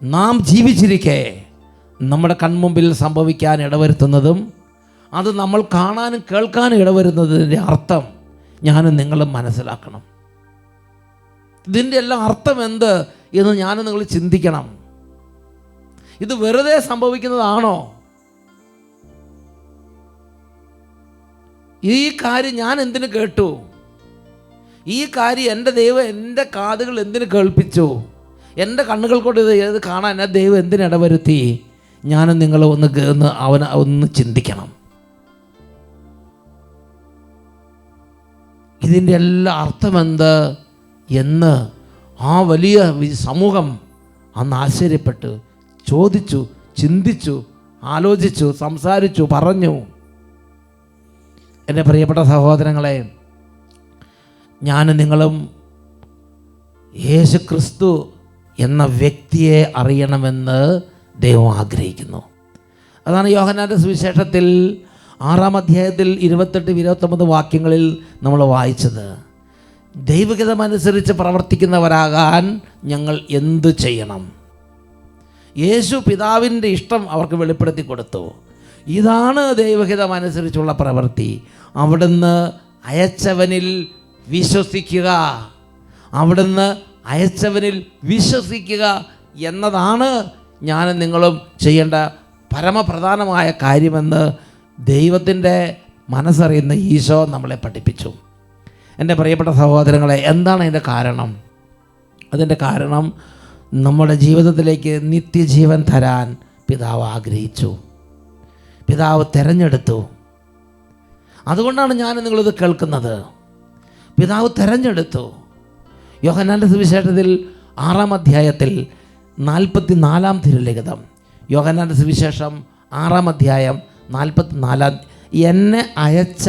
നാം ജീവിച്ചിരിക്കെ നമ്മുടെ കൺമുമ്പിൽ സംഭവിക്കാൻ ഇടവരുത്തുന്നതും അത് നമ്മൾ കാണാനും കേൾക്കാനും ഇടവരുന്നതിൻ്റെ അർത്ഥം ഞാനും നിങ്ങളും മനസ്സിലാക്കണം. ഇതിൻ്റെ എല്ലാം അർത്ഥം എന്ത് എന്ന് ഞാനും നിങ്ങൾ ചിന്തിക്കണം. ഇത് വെറുതെ സംഭവിക്കുന്നതാണോ? ഈ കാര്യം ഞാൻ എന്തിനു കേട്ടു? ഈ കാര്യം എൻ്റെ ദൈവം എൻ്റെ കാതുകൾ എന്തിനു കേൾപ്പിച്ചു, എൻ്റെ കണ്ണുകൾ കൊണ്ട് ഇത് കാണാൻ എൻ്റെ ദൈവം എന്തിനിടവരുത്തി? ഞാനും നിങ്ങളും ഒന്ന് ചിന്തിക്കണം. ഇതിൻ്റെ എല്ലാ അർത്ഥമെന്ത് എന്ന് ആ വലിയ സമൂഹം അന്ന് ആശ്ചര്യപ്പെട്ട് ചോദിച്ചു, ചിന്തിച്ചു, ആലോചിച്ചു, സംസാരിച്ചു, പറഞ്ഞു. എൻ്റെ പ്രിയപ്പെട്ട സഹോദരങ്ങളെ, ഞാനും നിങ്ങളും യേശുക്രിസ്തു എന്ന വ്യക്തിയെ അറിയണമെന്ന് ദൈവം ആഗ്രഹിക്കുന്നു. അതാണ് യോഹന്നാൻ്റെ സുവിശേഷത്തിൽ 6-ാം അധ്യായത്തിൽ 28-29 വാക്യങ്ങളിൽ നമ്മൾ വായിച്ചത്. ദൈവഹിതമനുസരിച്ച് പ്രവർത്തിക്കുന്നവരാകാൻ ഞങ്ങൾ എന്തു ചെയ്യണം? യേശു പിതാവിൻ്റെ ഇഷ്ടം അവർക്ക് വെളിപ്പെടുത്തി കൊടുത്തു. ഇതാണ് ദൈവഹിതമനുസരിച്ചുള്ള പ്രവൃത്തി. അവിടുന്ന് അയച്ചവനിൽ വിശ്വസിക്കുക, അവിടുന്ന് അയച്ചവനിൽ വിശ്വസിക്കുക എന്നതാണ് ഞാനും നിങ്ങളും ചെയ്യേണ്ട പരമപ്രധാനമായ കാര്യമെന്ന് ദൈവത്തിൻ്റെ മനസ്സറിയുന്ന ഈശോ നമ്മളെ പഠിപ്പിച്ചു. എൻ്റെ പ്രിയപ്പെട്ട സഹോദരങ്ങളെ, എന്താണ് അതിൻ്റെ കാരണം? അതിൻ്റെ കാരണം നമ്മുടെ ജീവിതത്തിലേക്ക് നിത്യജീവൻ തരാൻ പിതാവ് ആഗ്രഹിച്ചു, പിതാവ് തിരഞ്ഞെടുത്തു. അതുകൊണ്ടാണ് ഞാൻ നിങ്ങളിത് കേൾക്കുന്നത്. പിതാവ് തിരഞ്ഞെടുത്തു. യോഹന്നാൻ്റെ സുവിശേഷത്തിൽ 6-ാം അധ്യായത്തിൽ 44-ാം തിരുലിഖിതം, യോഹന്നാൻ്റെ സുവിശേഷം 6-ാം അധ്യായം 44, എന്നെ അയച്ച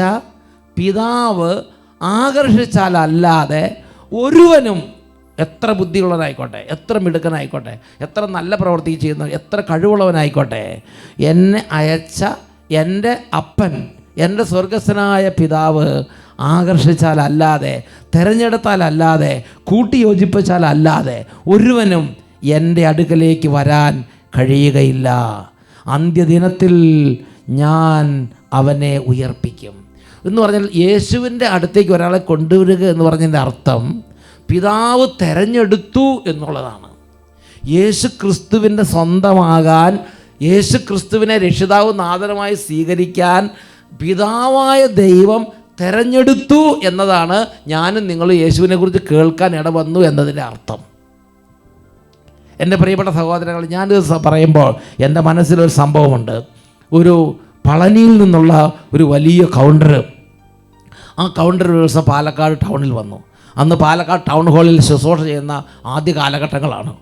പിതാവ് ആകർഷിച്ചാലല്ലാതെ ഒരുവനും, എത്ര ബുദ്ധിയുള്ളവനായിക്കോട്ടെ, എത്ര മിടുക്കനായിക്കോട്ടെ, എത്ര നല്ല പ്രവൃത്തി ചെയ്യുന്ന, എത്ര കഴിവുള്ളവനായിക്കോട്ടെ, എന്നെ അയച്ച എൻ്റെ അപ്പൻ, എൻ്റെ സ്വർഗസ്ഥനായ പിതാവ് ആകർഷിച്ചാലല്ലാതെ, തിരഞ്ഞെടുത്താലല്ലാതെ, കൂട്ടിയോജിപ്പിച്ചാലല്ലാതെ ഒരുവനും എൻ്റെ അടുക്കലേക്ക് വരാൻ കഴിയുകയില്ല. അന്ത്യദിനത്തിൽ ഞാൻ അവനെ ഉയർപ്പിക്കും എന്ന് പറഞ്ഞാൽ, യേശുവിൻ്റെ അടുത്തേക്ക് ഒരാളെ കൊണ്ടുവരിക എന്ന് പറഞ്ഞതിൻ്റെ അർത്ഥം പിതാവ് തിരഞ്ഞെടുത്തു എന്നുള്ളതാണ്. യേശു ക്രിസ്തുവിൻ്റെ സ്വന്തമാകാൻ, യേശു ക്രിസ്തുവിനെ രക്ഷിതാവ് നാഥനുമായി സ്വീകരിക്കാൻ പിതാവായ ദൈവം തിരഞ്ഞെടുത്തു എന്നതാണ് ഞാനും നിങ്ങൾ യേശുവിനെ കുറിച്ച് കേൾക്കാൻ ഇടവന്നു എന്നതിൻ്റെ അർത്ഥം. എൻ്റെ പ്രിയപ്പെട്ട സഹോദരങ്ങൾ, ഞാനിത് പറയുമ്പോൾ എൻ്റെ മനസ്സിലൊരു സംഭവമുണ്ട്. ഒരു പളനിയിൽ നിന്നുള്ള ഒരു വലിയ കൗണ്ടർ, ആ കൗണ്ടർ ഒരു ദിവസം പാലക്കാട് ടൗണിൽ വന്നു. അന്ന് പാലക്കാട് ടൗൺ ഹാളിൽ ശുശ്രൂഷ ചെയ്യുന്ന ആദ്യ കാലഘട്ടങ്ങളാണ്.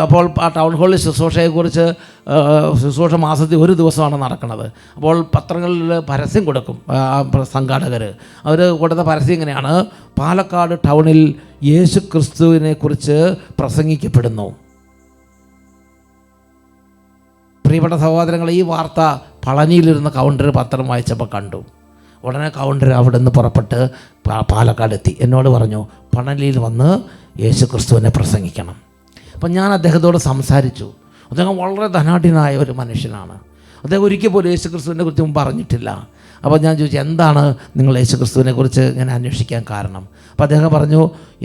അപ്പോൾ ആ ടൗൺ ഹാളിൽ ശുശ്രൂഷയെക്കുറിച്ച് ശുശ്രൂഷ മാസത്തിൽ ഒരു ദിവസമാണ് നടക്കുന്നത്. അപ്പോൾ പത്രങ്ങളിൽ പരസ്യം കൊടുക്കും സംഘാടകർ. അവർ കൊടുത്ത പരസ്യം ഇങ്ങനെയാണ്: പാലക്കാട് ടൗണിൽ യേശു ക്രിസ്തുവിനെ കുറിച്ച് പ്രസംഗിക്കപ്പെടുന്നു. പ്രിയപ്പെട്ട സഹോദരങ്ങൾ, ഈ വാർത്ത പളനിയിലിരുന്ന കൗണ്ടർ പത്രം വായിച്ചപ്പോൾ കണ്ടു. ഉടനെ കൗണ്ടർ അവിടെ നിന്ന് പുറപ്പെട്ട് പാലക്കാട് എത്തി. എന്നോട് പറഞ്ഞു, പളനിയിൽ വന്ന് യേശു ക്രിസ്തുവിനെ പ്രസംഗിക്കണം. അപ്പം ഞാൻ അദ്ദേഹത്തോട് സംസാരിച്ചു. അദ്ദേഹം വളരെ ധനാഢ്യനായ ഒരു മനുഷ്യനാണ്. അദ്ദേഹം ഒരിക്കൽ പോലും യേശു ക്രിസ്തുവിനെ കുറിച്ച് മുമ്പ് പറഞ്ഞിട്ടില്ല. അപ്പോൾ ഞാൻ ചോദിച്ചു, എന്താണ് നിങ്ങൾ യേശു ക്രിസ്തുവിനെ കുറിച്ച് ഞാൻ അന്വേഷിക്കാൻ കാരണം? അപ്പോൾ അദ്ദേഹം പറഞ്ഞു,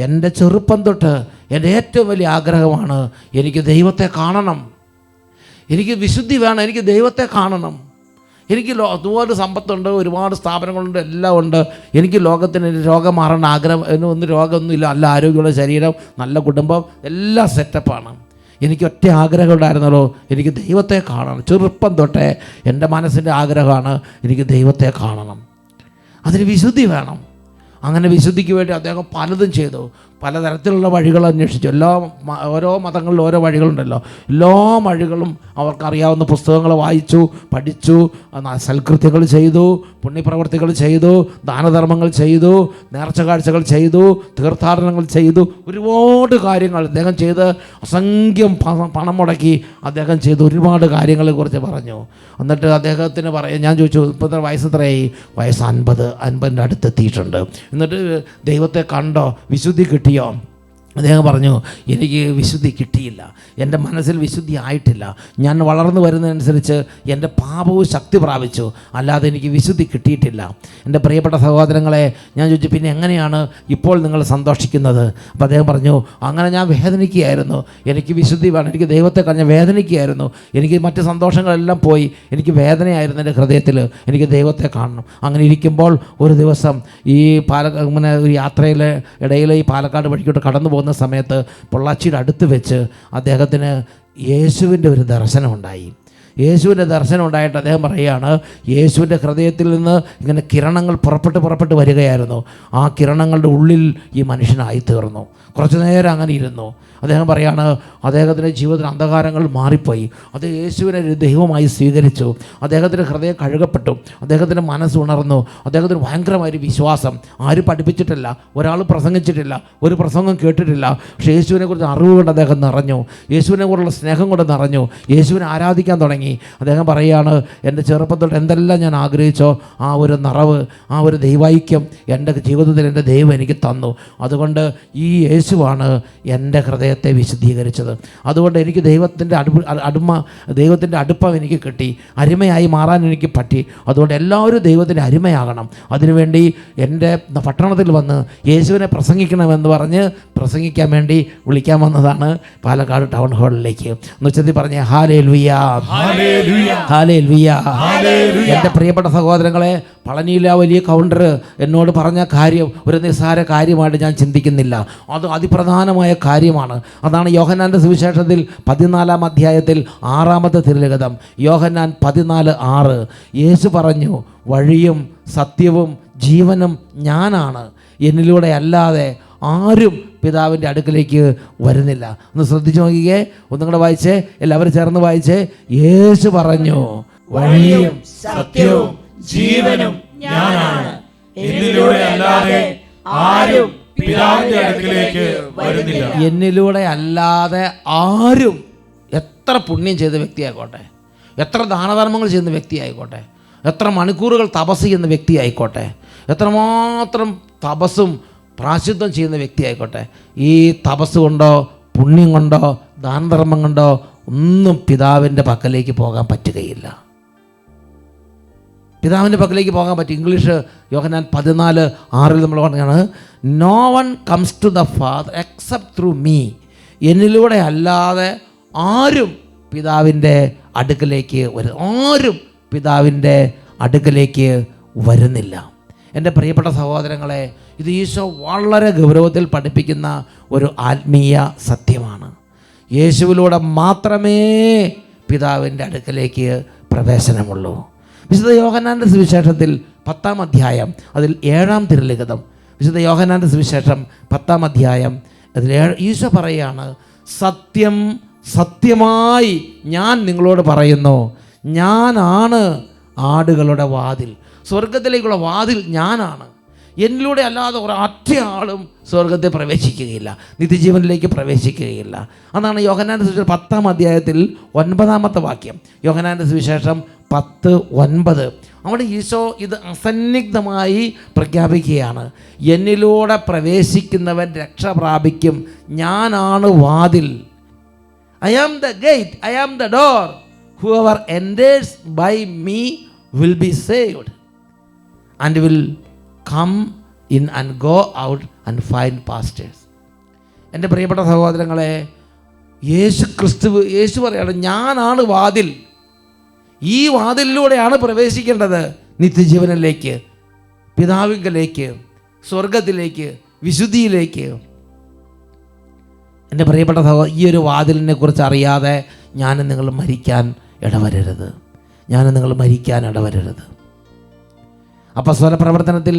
എൻ്റെ ചെറുപ്പം തൊട്ട് എൻ്റെ ഏറ്റവും വലിയ ആഗ്രഹമാണ് എനിക്ക് ദൈവത്തെ കാണണം, എനിക്ക് വിശുദ്ധി വേണം, എനിക്ക് ദൈവത്തെ കാണണം. എനിക്ക് അതുപോലെ സമ്പത്തുണ്ട്, ഒരുപാട് സ്ഥാപനങ്ങളുണ്ട്, എല്ലാം ഉണ്ട്. എനിക്ക് ലോകത്തിന് രോഗം മാറേണ്ട ആഗ്രഹം, ഒന്നും രോഗമൊന്നുമില്ല, നല്ല ആരോഗ്യമുള്ള ശരീരം, നല്ല കുടുംബം, എല്ലാം സെറ്റപ്പാണ്. എനിക്ക് ഒറ്റ ആഗ്രഹം ഉണ്ടായിരുന്നല്ലോ, എനിക്ക് ദൈവത്തെ കാണണം. ചെറുപ്പം തൊട്ടേ എൻ്റെ മനസ്സിൻ്റെ ആഗ്രഹമാണ് എനിക്ക് ദൈവത്തെ കാണണം, അതിന് വിശുദ്ധി വേണം. അങ്ങനെ വിശുദ്ധിക്ക് വേണ്ടി അദ്ദേഹം പലതും ചെയ്തു. പലതരത്തിലുള്ള വഴികൾ അന്വേഷിച്ചു. ഓരോ മതങ്ങളിലും ഓരോ വഴികളുണ്ടല്ലോ. എല്ലാ വഴികളും അവർക്കറിയാവുന്ന പുസ്തകങ്ങൾ വായിച്ചു, പഠിച്ചു, സൽകൃത്യങ്ങൾ ചെയ്തു, പുണ്യപ്രവർത്തികൾ ചെയ്തു, ദാനധർമ്മങ്ങൾ ചെയ്തു, നേർച്ച കാഴ്ചകൾ ചെയ്തു, തീർത്ഥാടനങ്ങൾ ചെയ്തു, ഒരുപാട് കാര്യങ്ങൾ അദ്ദേഹം ചെയ്ത് അസംഖ്യം പണം മുടക്കി അദ്ദേഹം ചെയ്ത് ഒരുപാട് കാര്യങ്ങളെക്കുറിച്ച് പറഞ്ഞു. എന്നിട്ട് അദ്ദേഹത്തിന് ഞാൻ ചോദിച്ചു, ഇപ്പോഴത്തെ വയസ്സ് എത്രയായി? വയസ്സ് 50, 50ൻ്റെ അടുത്തെത്തിയിട്ടുണ്ട്. എന്നിട്ട് ദൈവത്തെ കണ്ടോ, വിശുദ്ധി കിട്ടിയോ? അദ്ദേഹം പറഞ്ഞു, എനിക്ക് വിശുദ്ധി കിട്ടിയില്ല, എൻ്റെ മനസ്സിൽ വിശുദ്ധി ആയിട്ടില്ല, ഞാൻ വളർന്നു വരുന്നതനുസരിച്ച് എൻ്റെ പാപവും ശക്തി പ്രാപിച്ചു, അല്ലാതെ എനിക്ക് വിശുദ്ധി കിട്ടിയിട്ടില്ല. എൻ്റെ പ്രിയപ്പെട്ട സഹോദരങ്ങളെ, ഞാൻ ചോദിച്ചു, പിന്നെ എങ്ങനെയാണ് ഇപ്പോൾ നിങ്ങൾ സന്തോഷിക്കുന്നത്? അപ്പോൾ അദ്ദേഹം പറഞ്ഞു, അങ്ങനെ ഞാൻ വേദനിക്കുകയായിരുന്നു, എനിക്ക് വിശുദ്ധി വേണം, എനിക്ക് ദൈവത്തെ കഴിഞ്ഞ് വേദനിക്കുകയായിരുന്നു, എനിക്ക് മറ്റ് സന്തോഷങ്ങളെല്ലാം പോയി, എനിക്ക് വേദനയായിരുന്നു എൻ്റെ ഹൃദയത്തിൽ, എനിക്ക് ദൈവത്തെ കാണണം. അങ്ങനെ ഇരിക്കുമ്പോൾ ഒരു ദിവസം ഈ ഇങ്ങനെ ഒരു യാത്രയിലെ ഇടയിൽ ഈ പാലക്കാട് വഴിക്കോട്ട് കടന്നു പോകുന്ന സമയത്ത് പൊള്ളാച്ചിയുടെ അടുത്ത് വെച്ച് അദ്ദേഹത്തിന് യേശുവിൻ്റെ ഒരു ദർശനം ഉണ്ടായി. യേശുവിൻ്റെ ദർശനം ഉണ്ടായിട്ട് അദ്ദേഹം പറയുകയാണ്, യേശുവിൻ്റെ ഹൃദയത്തിൽ നിന്ന് ഇങ്ങനെ കിരണങ്ങൾ പുറപ്പെട്ട് വരികയായിരുന്നു. ആ കിരണങ്ങളുടെ ഉള്ളിൽ ഈ മനുഷ്യനായി തീർന്നു. കുറച്ചു നേരം അങ്ങനെ ഇരുന്നു. അദ്ദേഹം പറയാണ്, അദ്ദേഹത്തിൻ്റെ ജീവിതത്തിൽ അന്ധകാരങ്ങൾ മാറിപ്പോയി. അത് യേശുവിനെ ഒരു ദൈവമായി സ്വീകരിച്ചു. അദ്ദേഹത്തിൻ്റെ ഹൃദയം കഴുകപ്പെട്ടു, അദ്ദേഹത്തിൻ്റെ മനസ്സ് ഉണർന്നു, അദ്ദേഹത്തിന് ഭയങ്കരമായൊരു വിശ്വാസം. ആരും പഠിപ്പിച്ചിട്ടില്ല, ഒരാൾ പ്രസംഗിച്ചിട്ടില്ല, ഒരു പ്രസംഗം കേട്ടിട്ടില്ല. പക്ഷേ യേശുവിനെക്കുറിച്ച് അറിവ് കൊണ്ട് അദ്ദേഹം നിറഞ്ഞു, യേശുവിനെക്കുറിച്ചുള്ള സ്നേഹം കൊണ്ട് നിറഞ്ഞു, യേശുവിനെ ആരാധിക്കാൻ തുടങ്ങി. അദ്ദേഹം പറയുകയാണ്, എൻ്റെ ചെറുപ്പത്തിൽ എന്തെല്ലാം ഞാൻ ആഗ്രഹിച്ചോ ആ ഒരു നിറവ്, ആ ഒരു ദൈവൈക്യം എൻ്റെ ജീവിതത്തിൽ എൻ്റെ ദൈവം എനിക്ക് തന്നു. അതുകൊണ്ട് ഈ യേശുവാണ് എൻ്റെ ഹൃദയത്തെ വിശുദ്ധീകരിച്ചത്. അതുകൊണ്ട് എനിക്ക് ദൈവത്തിൻ്റെ ദൈവത്തിൻ്റെ അടുപ്പം എനിക്ക് കിട്ടി, അരിമയായി മാറാൻ എനിക്ക് പറ്റി. അതുകൊണ്ട് എല്ലാവരും ദൈവത്തിൻ്റെ അരിമയാകണം. അതിനുവേണ്ടി എൻ്റെ പട്ടണത്തിൽ വന്ന് യേശുവിനെ പ്രസംഗിക്കണമെന്ന് പറഞ്ഞ് പ്രസംഗിക്കാൻ വേണ്ടി വിളിക്കാൻ വന്നതാണ് പാലക്കാട് ടൗൺ ഹാളിലേക്ക്. എന്നുവെച്ചാൽ പറഞ്ഞേ ഹല്ലേലൂയ, ഹല്ലേലൂയ. എൻ്റെ പ്രിയപ്പെട്ട സഹോദരങ്ങളെ, പളനിയിലെ വലിയ കൗണ്ടർ എന്നോട് പറഞ്ഞ കാര്യം ഒരു നിസ്സാര കാര്യമായിട്ട് ഞാൻ ചിന്തിക്കുന്നില്ല. അത് അതിപ്രധാനമായ കാര്യമാണ്. അതാണ് യോഹന്നാൻ്റെ സുവിശേഷത്തിൽ 14-ാം അധ്യായത്തിൽ 6-ാമത്തെ തിരുലിഖിതം, യോഹന്നാൻ 14:6. യേശു പറഞ്ഞു, വഴിയും സത്യവും ജീവനും ഞാനാണ്, എന്നിലൂടെ അല്ലാതെ ആരും പിതാവിൻ്റെ അടുക്കലേക്ക് വരുന്നില്ല. ഒന്ന് ശ്രദ്ധിച്ചു നോക്കിക്കേ, ഒന്നും കൂടെ വായിച്ചേ, എല്ലാവരും ചേർന്ന് വായിച്ചേ. യേശു പറഞ്ഞു, വഴിയും സത്യവും ജീവനും ഞാനാണ്, എന്നിലൂടെ അല്ലാതെ ആരും പിതാവിന്റെ അടുക്കലേക്ക് വരുന്നില്ല. എന്നിലൂടെ അല്ലാതെ ആരും, എത്ര പുണ്യം ചെയ്ത വ്യക്തിയായിക്കോട്ടെ, എത്ര ദാനധർമ്മങ്ങൾ ചെയ്യുന്ന വ്യക്തിയായിക്കോട്ടെ, എത്ര മണിക്കൂറുകൾ തപസ് ചെയ്യുന്ന വ്യക്തിയായിക്കോട്ടെ, എത്രമാത്രം തപസ്സും പ്രായശ്ചിത്തം ചെയ്യുന്ന വ്യക്തിയായിക്കോട്ടെ, ഈ തപസ് കൊണ്ടോ പുണ്യം കൊണ്ടോ ദാനധർമ്മം കൊണ്ടോ ഒന്നും പിതാവിൻ്റെ പക്കലേക്ക് പോകാൻ പറ്റുകയില്ല. പിതാവിൻ്റെ പക്കലേക്ക് പോകാൻ പറ്റും. ഇംഗ്ലീഷ് യോഹന്നാൻ 14:6 നമ്മൾ പറഞ്ഞാണ്, no one comes to the father except through me, എന്നിലൂടെ അല്ലാതെ ആരും പിതാവിൻ്റെ അടുക്കലേക്ക് ആരും പിതാവിൻ്റെ അടുക്കലേക്ക് വരുന്നില്ല. എൻ്റെ പ്രിയപ്പെട്ട സഹോദരങ്ങളെ, ഇത് ഈശോ വളരെ ഗൗരവത്തിൽ പഠിപ്പിക്കുന്ന ഒരു ആത്മീയ സത്യമാണ്. യേശുവിലൂടെ മാത്രമേ പിതാവിൻ്റെ അടുക്കലേക്ക് പ്രവേശനമുള്ളൂ. വിശുദ്ധ യോഹന്നാൻ്റെ സുവിശേഷത്തിൽ 10-ാം അധ്യായം അതിൽ 7-ാം തിരുലിഖിതം, വിശുദ്ധ യോഹന്നാൻ്റെ സുവിശേഷം 10-ാം അധ്യായം അതിൽ ഈശോ പറയുകയാണ്, സത്യം സത്യമായി ഞാൻ നിങ്ങളോട് പറയുന്നു, ഞാനാണ് ആടുകളുടെ വാതിൽ. സ്വർഗത്തിലേക്കുള്ള വാതിൽ ഞാനാണ്. എന്നിലൂടെ അല്ലാതെ ഒരൊറ്റ ആളും സ്വർഗത്തിൽ പ്രവേശിക്കുകയില്ല, നിത്യജീവനിലേക്ക് പ്രവേശിക്കുകയില്ല. അതാണ് യോഹന്നാൻ്റെ സുവിശേഷം 10-ാം അധ്യായത്തിൽ 9-ാമത്തെ വാക്യം. യോഹന്നാൻ്റെ സുവിശേഷം 10:9. അവിടെ ഈശോ ഇത് അസന്നിഗ്ധമായി പ്രഖ്യാപിക്കുകയാണ്, എന്നിലൂടെ പ്രവേശിക്കുന്നവൻ രക്ഷ പ്രാപിക്കും, ഞാനാണ് വാതിൽ. I am the gate, I am the door, whoever enters by me will be saved and will come in and go out and find pastures. എൻ്റെ പ്രിയപ്പെട്ട സഹോദരങ്ങളെ, യേശു പറയാണ്, ഞാനാണ് വാതിൽ. ഈ വാതിലിലൂടെയാണ് പ്രവേശിക്കേണ്ടത് നിത്യജീവനിലേക്ക്, പിതാവിങ്കലേക്ക്, സ്വർഗത്തിലേക്ക്, വിശുദ്ധിയിലേക്ക്. എൻ്റെ പ്രിയപ്പെട്ട ഈ ഒരു വാതിലിനെ കുറിച്ച് അറിയാതെ ഞാനും നിങ്ങൾ മരിക്കാൻ ഇടവരരുത്. അപ്പോസ്തല പ്രവർത്തനത്തിൽ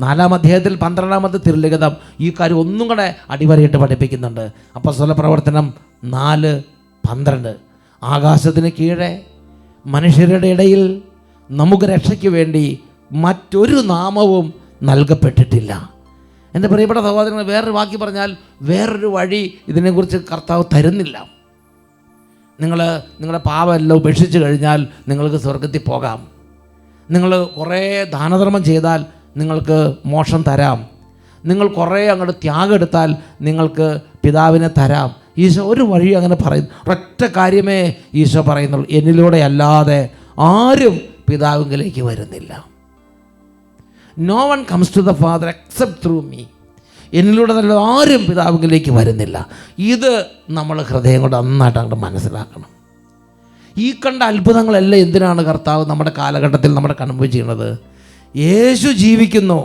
4-ാം അധ്യായത്തിൽ 12-ാമത്തെ തിരുലിഖിതം ഈ കാര്യം ഒന്നും കൂടെ അടിവരയിട്ട് പഠിപ്പിക്കുന്നുണ്ട്. അപ്പോസ്തല പ്രവർത്തനം 4:12. ആകാശത്തിന് കീഴെ മനുഷ്യരുടെ ഇടയിൽ നമുക്ക് രക്ഷയ്ക്ക് വേണ്ടി മറ്റൊരു നാമവും നൽകപ്പെട്ടിട്ടില്ല. എൻ്റെ പ്രിയപ്പെട്ട സഹോദരങ്ങൾ, വേറൊരു വാക്കി പറഞ്ഞാൽ വേറൊരു വഴി ഇതിനെക്കുറിച്ച് കർത്താവ് തരുന്നില്ല. നിങ്ങളുടെ പാപമെല്ലാം ഉപേക്ഷിച്ച് കഴിഞ്ഞാൽ നിങ്ങൾക്ക് സ്വർഗത്തിൽ പോകാം. നിങ്ങൾ കുറേ ദാനധർമ്മം ചെയ്താൽ നിങ്ങൾക്ക് മോക്ഷം തരാം. നിങ്ങൾ കുറേ അങ്ങോട്ട് ത്യാഗം എടുത്താൽ നിങ്ങൾക്ക് പിതാവിനെ തരാം. ഈശോ ഒരു വഴി അങ്ങനെ പറയുന്നു, ഒരൊറ്റ കാര്യമേ ഈശോ പറയുന്നുള്ളൂ, എന്നിലൂടെ അല്ലാതെ ആരും പിതാവിലേക്ക് വരുന്നില്ല. No one comes to the father except through me. എന്നിലൂടെ നല്ല ആരും പിതാവിലേക്ക് വരുന്നില്ല. ഇത് നമ്മൾ ഹൃദയം കൊണ്ട് നന്നായിട്ട് അങ്ങോട്ട് മനസ്സിലാക്കണം. ഈ കണ്ട അത്ഭുതങ്ങളെല്ലാം എന്തിനാണ് കർത്താവ് നമ്മുടെ കാലഘട്ടത്തിൽ നമ്മുടെ കൺമുമ്പിൽ ചെയ്യുന്നത്? യേശു ജീവിക്കുന്നു,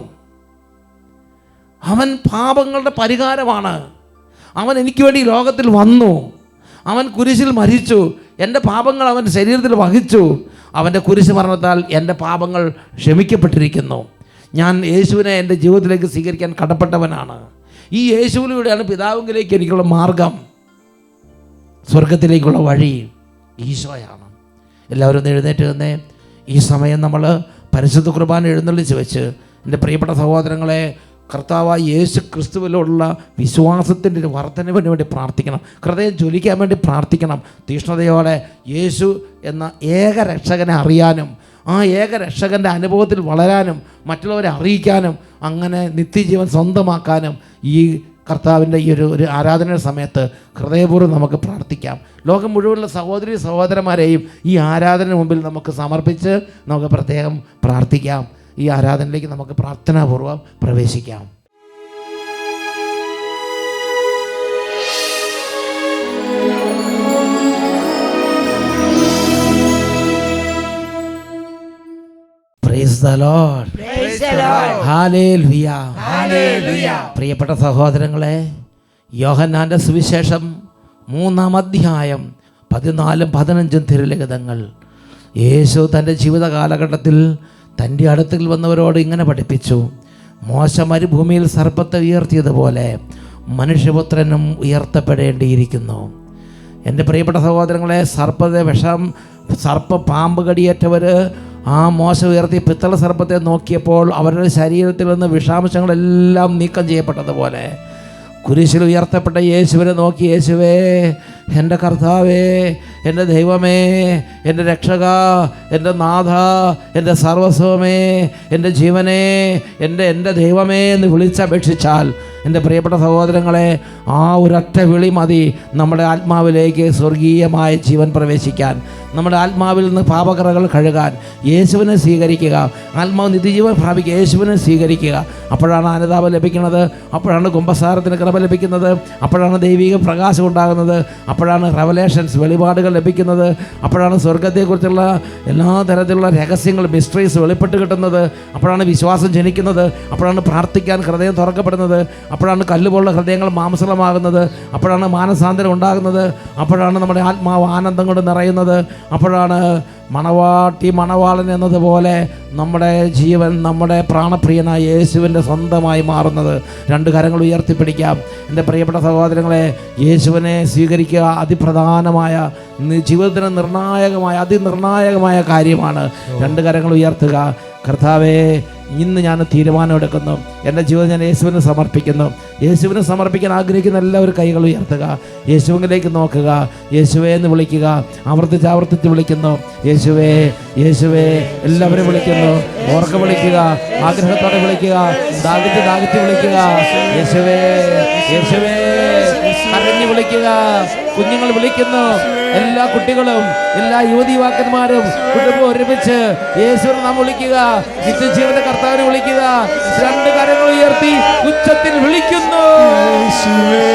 അവൻ പാപങ്ങളുടെ പരിഹാരമാണ്, അവൻ എനിക്ക് വേണ്ടി ലോകത്തിൽ വന്നു, അവൻ കുരിശിൽ മരിച്ചു, എൻ്റെ പാപങ്ങൾ അവൻ ശരീരത്തിൽ വഹിച്ചു, അവൻ്റെ കുരിശ് മരണത്താൽ എൻ്റെ പാപങ്ങൾ ക്ഷമിക്കപ്പെട്ടിരിക്കുന്നു. ഞാൻ യേശുവിനെ എൻ്റെ ജീവിതത്തിലേക്ക് സ്വീകരിക്കാൻ കടപ്പെട്ടവനാണ്. ഈ യേശുവിലൂടെയാണ് പിതാവിലേക്ക് എനിക്കുള്ള മാർഗം, സ്വർഗത്തിലേക്കുള്ള വഴി ഈശോയാണ്. എല്ലാവരും ഒന്ന് എഴുന്നേറ്റ് തന്നെ ഈ സമയം നമ്മൾ പരിശുദ്ധ കുർബാന എഴുന്നള്ളിച്ച് വെച്ച് എൻ്റെ പ്രിയപ്പെട്ട സഹോദരങ്ങളെ, കർത്താവായ യേശു ക്രിസ്തുവിലുള്ള വിശ്വാസത്തിൻ്റെ ഒരു വർധനവിന് വേണ്ടി പ്രാർത്ഥിക്കണം. ഹൃദയം ജ്വലിക്കാൻ വേണ്ടി പ്രാർത്ഥിക്കണം. തീഷ്ണതയോടെ യേശു എന്ന ഏക രക്ഷകനെ അറിയാനും ആ ഏക രക്ഷകൻ്റെ അനുഭവത്തിൽ വളരാനും മറ്റുള്ളവരെ അറിയിക്കാനും അങ്ങനെ നിത്യജീവൻ സ്വന്തമാക്കാനും ഈ കർത്താവിൻ്റെ ഈ ഒരു ആരാധനയുടെ സമയത്ത് ഹൃദയപൂർവ്വം നമുക്ക് പ്രാർത്ഥിക്കാം. ലോകം മുഴുവനുള്ള സഹോദരി സഹോദരന്മാരെയും ഈ ആരാധന മുമ്പിൽ നമുക്ക് സമർപ്പിച്ച് നമുക്ക് പ്രത്യേകം പ്രാർത്ഥിക്കാം. ഈ ആരാധനയിലേക്ക് നമുക്ക് പ്രാർത്ഥനാപൂർവ്വം പ്രവേശിക്കാം. Praise the Lord. Praise the Lord. Hallelujah. Hallelujah. പ്രിയപ്പെട്ട സഹോദരങ്ങളെ, യോഹന്നാന്റെ സുവിശേഷം 3-ാം അധ്യായം 14-15 തിരുലിഖിതങ്ങൾ യേശു തൻ്റെ ജീവിത കാലഘട്ടത്തിൽ തൻ്റെ അടുത്തിൽ വന്നവരോട് ഇങ്ങനെ പഠിപ്പിച്ചു. മോശ മരുഭൂമിയിൽ സർപ്പത്തെ ഉയർത്തിയതുപോലെ മനുഷ്യപുത്രനും ഉയർത്തപ്പെടേണ്ടിയിരിക്കുന്നു. എൻ്റെ പ്രിയപ്പെട്ട സഹോദരങ്ങളെ, പാമ്പ് കടിയേറ്റവർ ആ മോശ ഉയർത്തി പിത്തള സർപ്പത്തെ നോക്കിയപ്പോൾ അവരുടെ ശരീരത്തിൽ നിന്ന് വിഷാംശങ്ങളെല്ലാം നീക്കം ചെയ്യപ്പെട്ടതുപോലെ കുരിശിൽ ഉയർത്തപ്പെട്ട യേശുവിനെ നോക്കി, യേശുവേ, എൻ്റെ കർത്താവേ, എൻ്റെ ദൈവമേ, എൻ്റെ രക്ഷക, എൻ്റെ നാഥ, എൻ്റെ സർവസ്വമേ, എൻ്റെ ജീവനേ, എൻ്റെ ദൈവമേ എന്ന് വിളിച്ചപേക്ഷിച്ചാൽ എൻ്റെ പ്രിയപ്പെട്ട സഹോദരങ്ങളെ, ആ ഒരൊറ്റ വിളി മതി നമ്മുടെ ആത്മാവിലേക്ക് സ്വർഗീയമായ ജീവൻ പ്രവേശിക്കാൻ, നമ്മുടെ ആത്മാവിൽ നിന്ന് പാപകറകൾ കഴുകാൻ. യേശുവിനെ സ്വീകരിക്കുക, ആത്മാവ് നിത്യജീവൻ പ്രാപിക്കുക, യേശുവിനെ സ്വീകരിക്കുക. അപ്പോഴാണ് അനുതാപം ലഭിക്കുന്നത്, അപ്പോഴാണ് കുമ്പസാരത്തിന് കൃപ ലഭിക്കുന്നത്, അപ്പോഴാണ് ദൈവിക പ്രകാശം ഉണ്ടാകുന്നത്, അപ്പോഴാണ് റെവലേഷൻസ് വെളിപാടുകൾ ലഭിക്കുന്നത്, അപ്പോഴാണ് സ്വർഗത്തെക്കുറിച്ചുള്ള എല്ലാ തരത്തിലുള്ള രഹസ്യങ്ങൾ മിസ്റ്ററീസ് വെളിപ്പെട്ട് കിട്ടുന്നത്, അപ്പോഴാണ് വിശ്വാസം ജനിക്കുന്നത്, അപ്പോഴാണ് പ്രാർത്ഥിക്കാൻ ഹൃദയം തുറക്കപ്പെടുന്നത്, അപ്പോഴാണ് കല്ലുപോലുള്ള ഹൃദയങ്ങൾ മാംസളമാകുന്നത്, അപ്പോഴാണ് മാനസാന്തരം ഉണ്ടാകുന്നത്, അപ്പോഴാണ് നമ്മുടെ ആത്മാവ് ആനന്ദം കൊണ്ട് നിറയുന്നത്, അപ്പോഴാണ് മണവാളൻ എന്നതുപോലെ നമ്മുടെ ജീവൻ നമ്മുടെ പ്രാണപ്രിയനായ യേശുവിൻ്റെ സ്വന്തമായി മാറുന്നത്. 2 കരങ്ങൾ ഉയർത്തിപ്പിടിക്കാം. എൻ്റെ പ്രിയപ്പെട്ട സഹോദരങ്ങളെ, യേശുവിനെ സ്വീകരിക്കുക അതിപ്രധാനമായ ജീവിതത്തിന് അതിനിർണായകമായ കാര്യമാണ്. 2 കരങ്ങൾ ഉയർത്തുക. കർത്താവേ, ഇന്ന് ഞാൻ തീരുമാനമെടുക്കുന്നു, എൻ്റെ ജീവിതം ഞാൻ യേശുവിന് സമർപ്പിക്കുന്നു. യേശുവിനെ സമർപ്പിക്കാൻ ആഗ്രഹിക്കുന്ന എല്ലാവരും കൈകൾ ഉയർത്തുക. യേശുവിലേക്ക് നോക്കുക, യേശുവേ എന്ന് വിളിക്കുക. ആവർത്തിച്ച് വിളിക്കുന്നു, യേശുവേ, യേശുവേ. എല്ലാവരും വിളിക്കുന്നു, ഓർക്ക വിളിക്കുക, ആഗ്രഹത്തോടെ വിളിക്കുക, ദാഹിച്ച് വിളിക്കുക. യേശുവേ, യേശുവേ, കരഞ്ഞു വിളിക്കുക. കുഞ്ഞുങ്ങൾ വിളിക്കുന്നു, എല്ലാ കുട്ടികളും, എല്ലാ യുവതിവാക്കന്മാരും കുടുംബം ഒരുമിച്ച് യേശുവിനെ നാം വിളിക്കുക. നിത്യജീവന്റെ കർത്താവിനെ വിളിക്കുക. 2 കരങ്ങൾ ഉയർത്തി ഉച്ചത്തിൽ വിളിക്കുന്നു, യേശുവേ.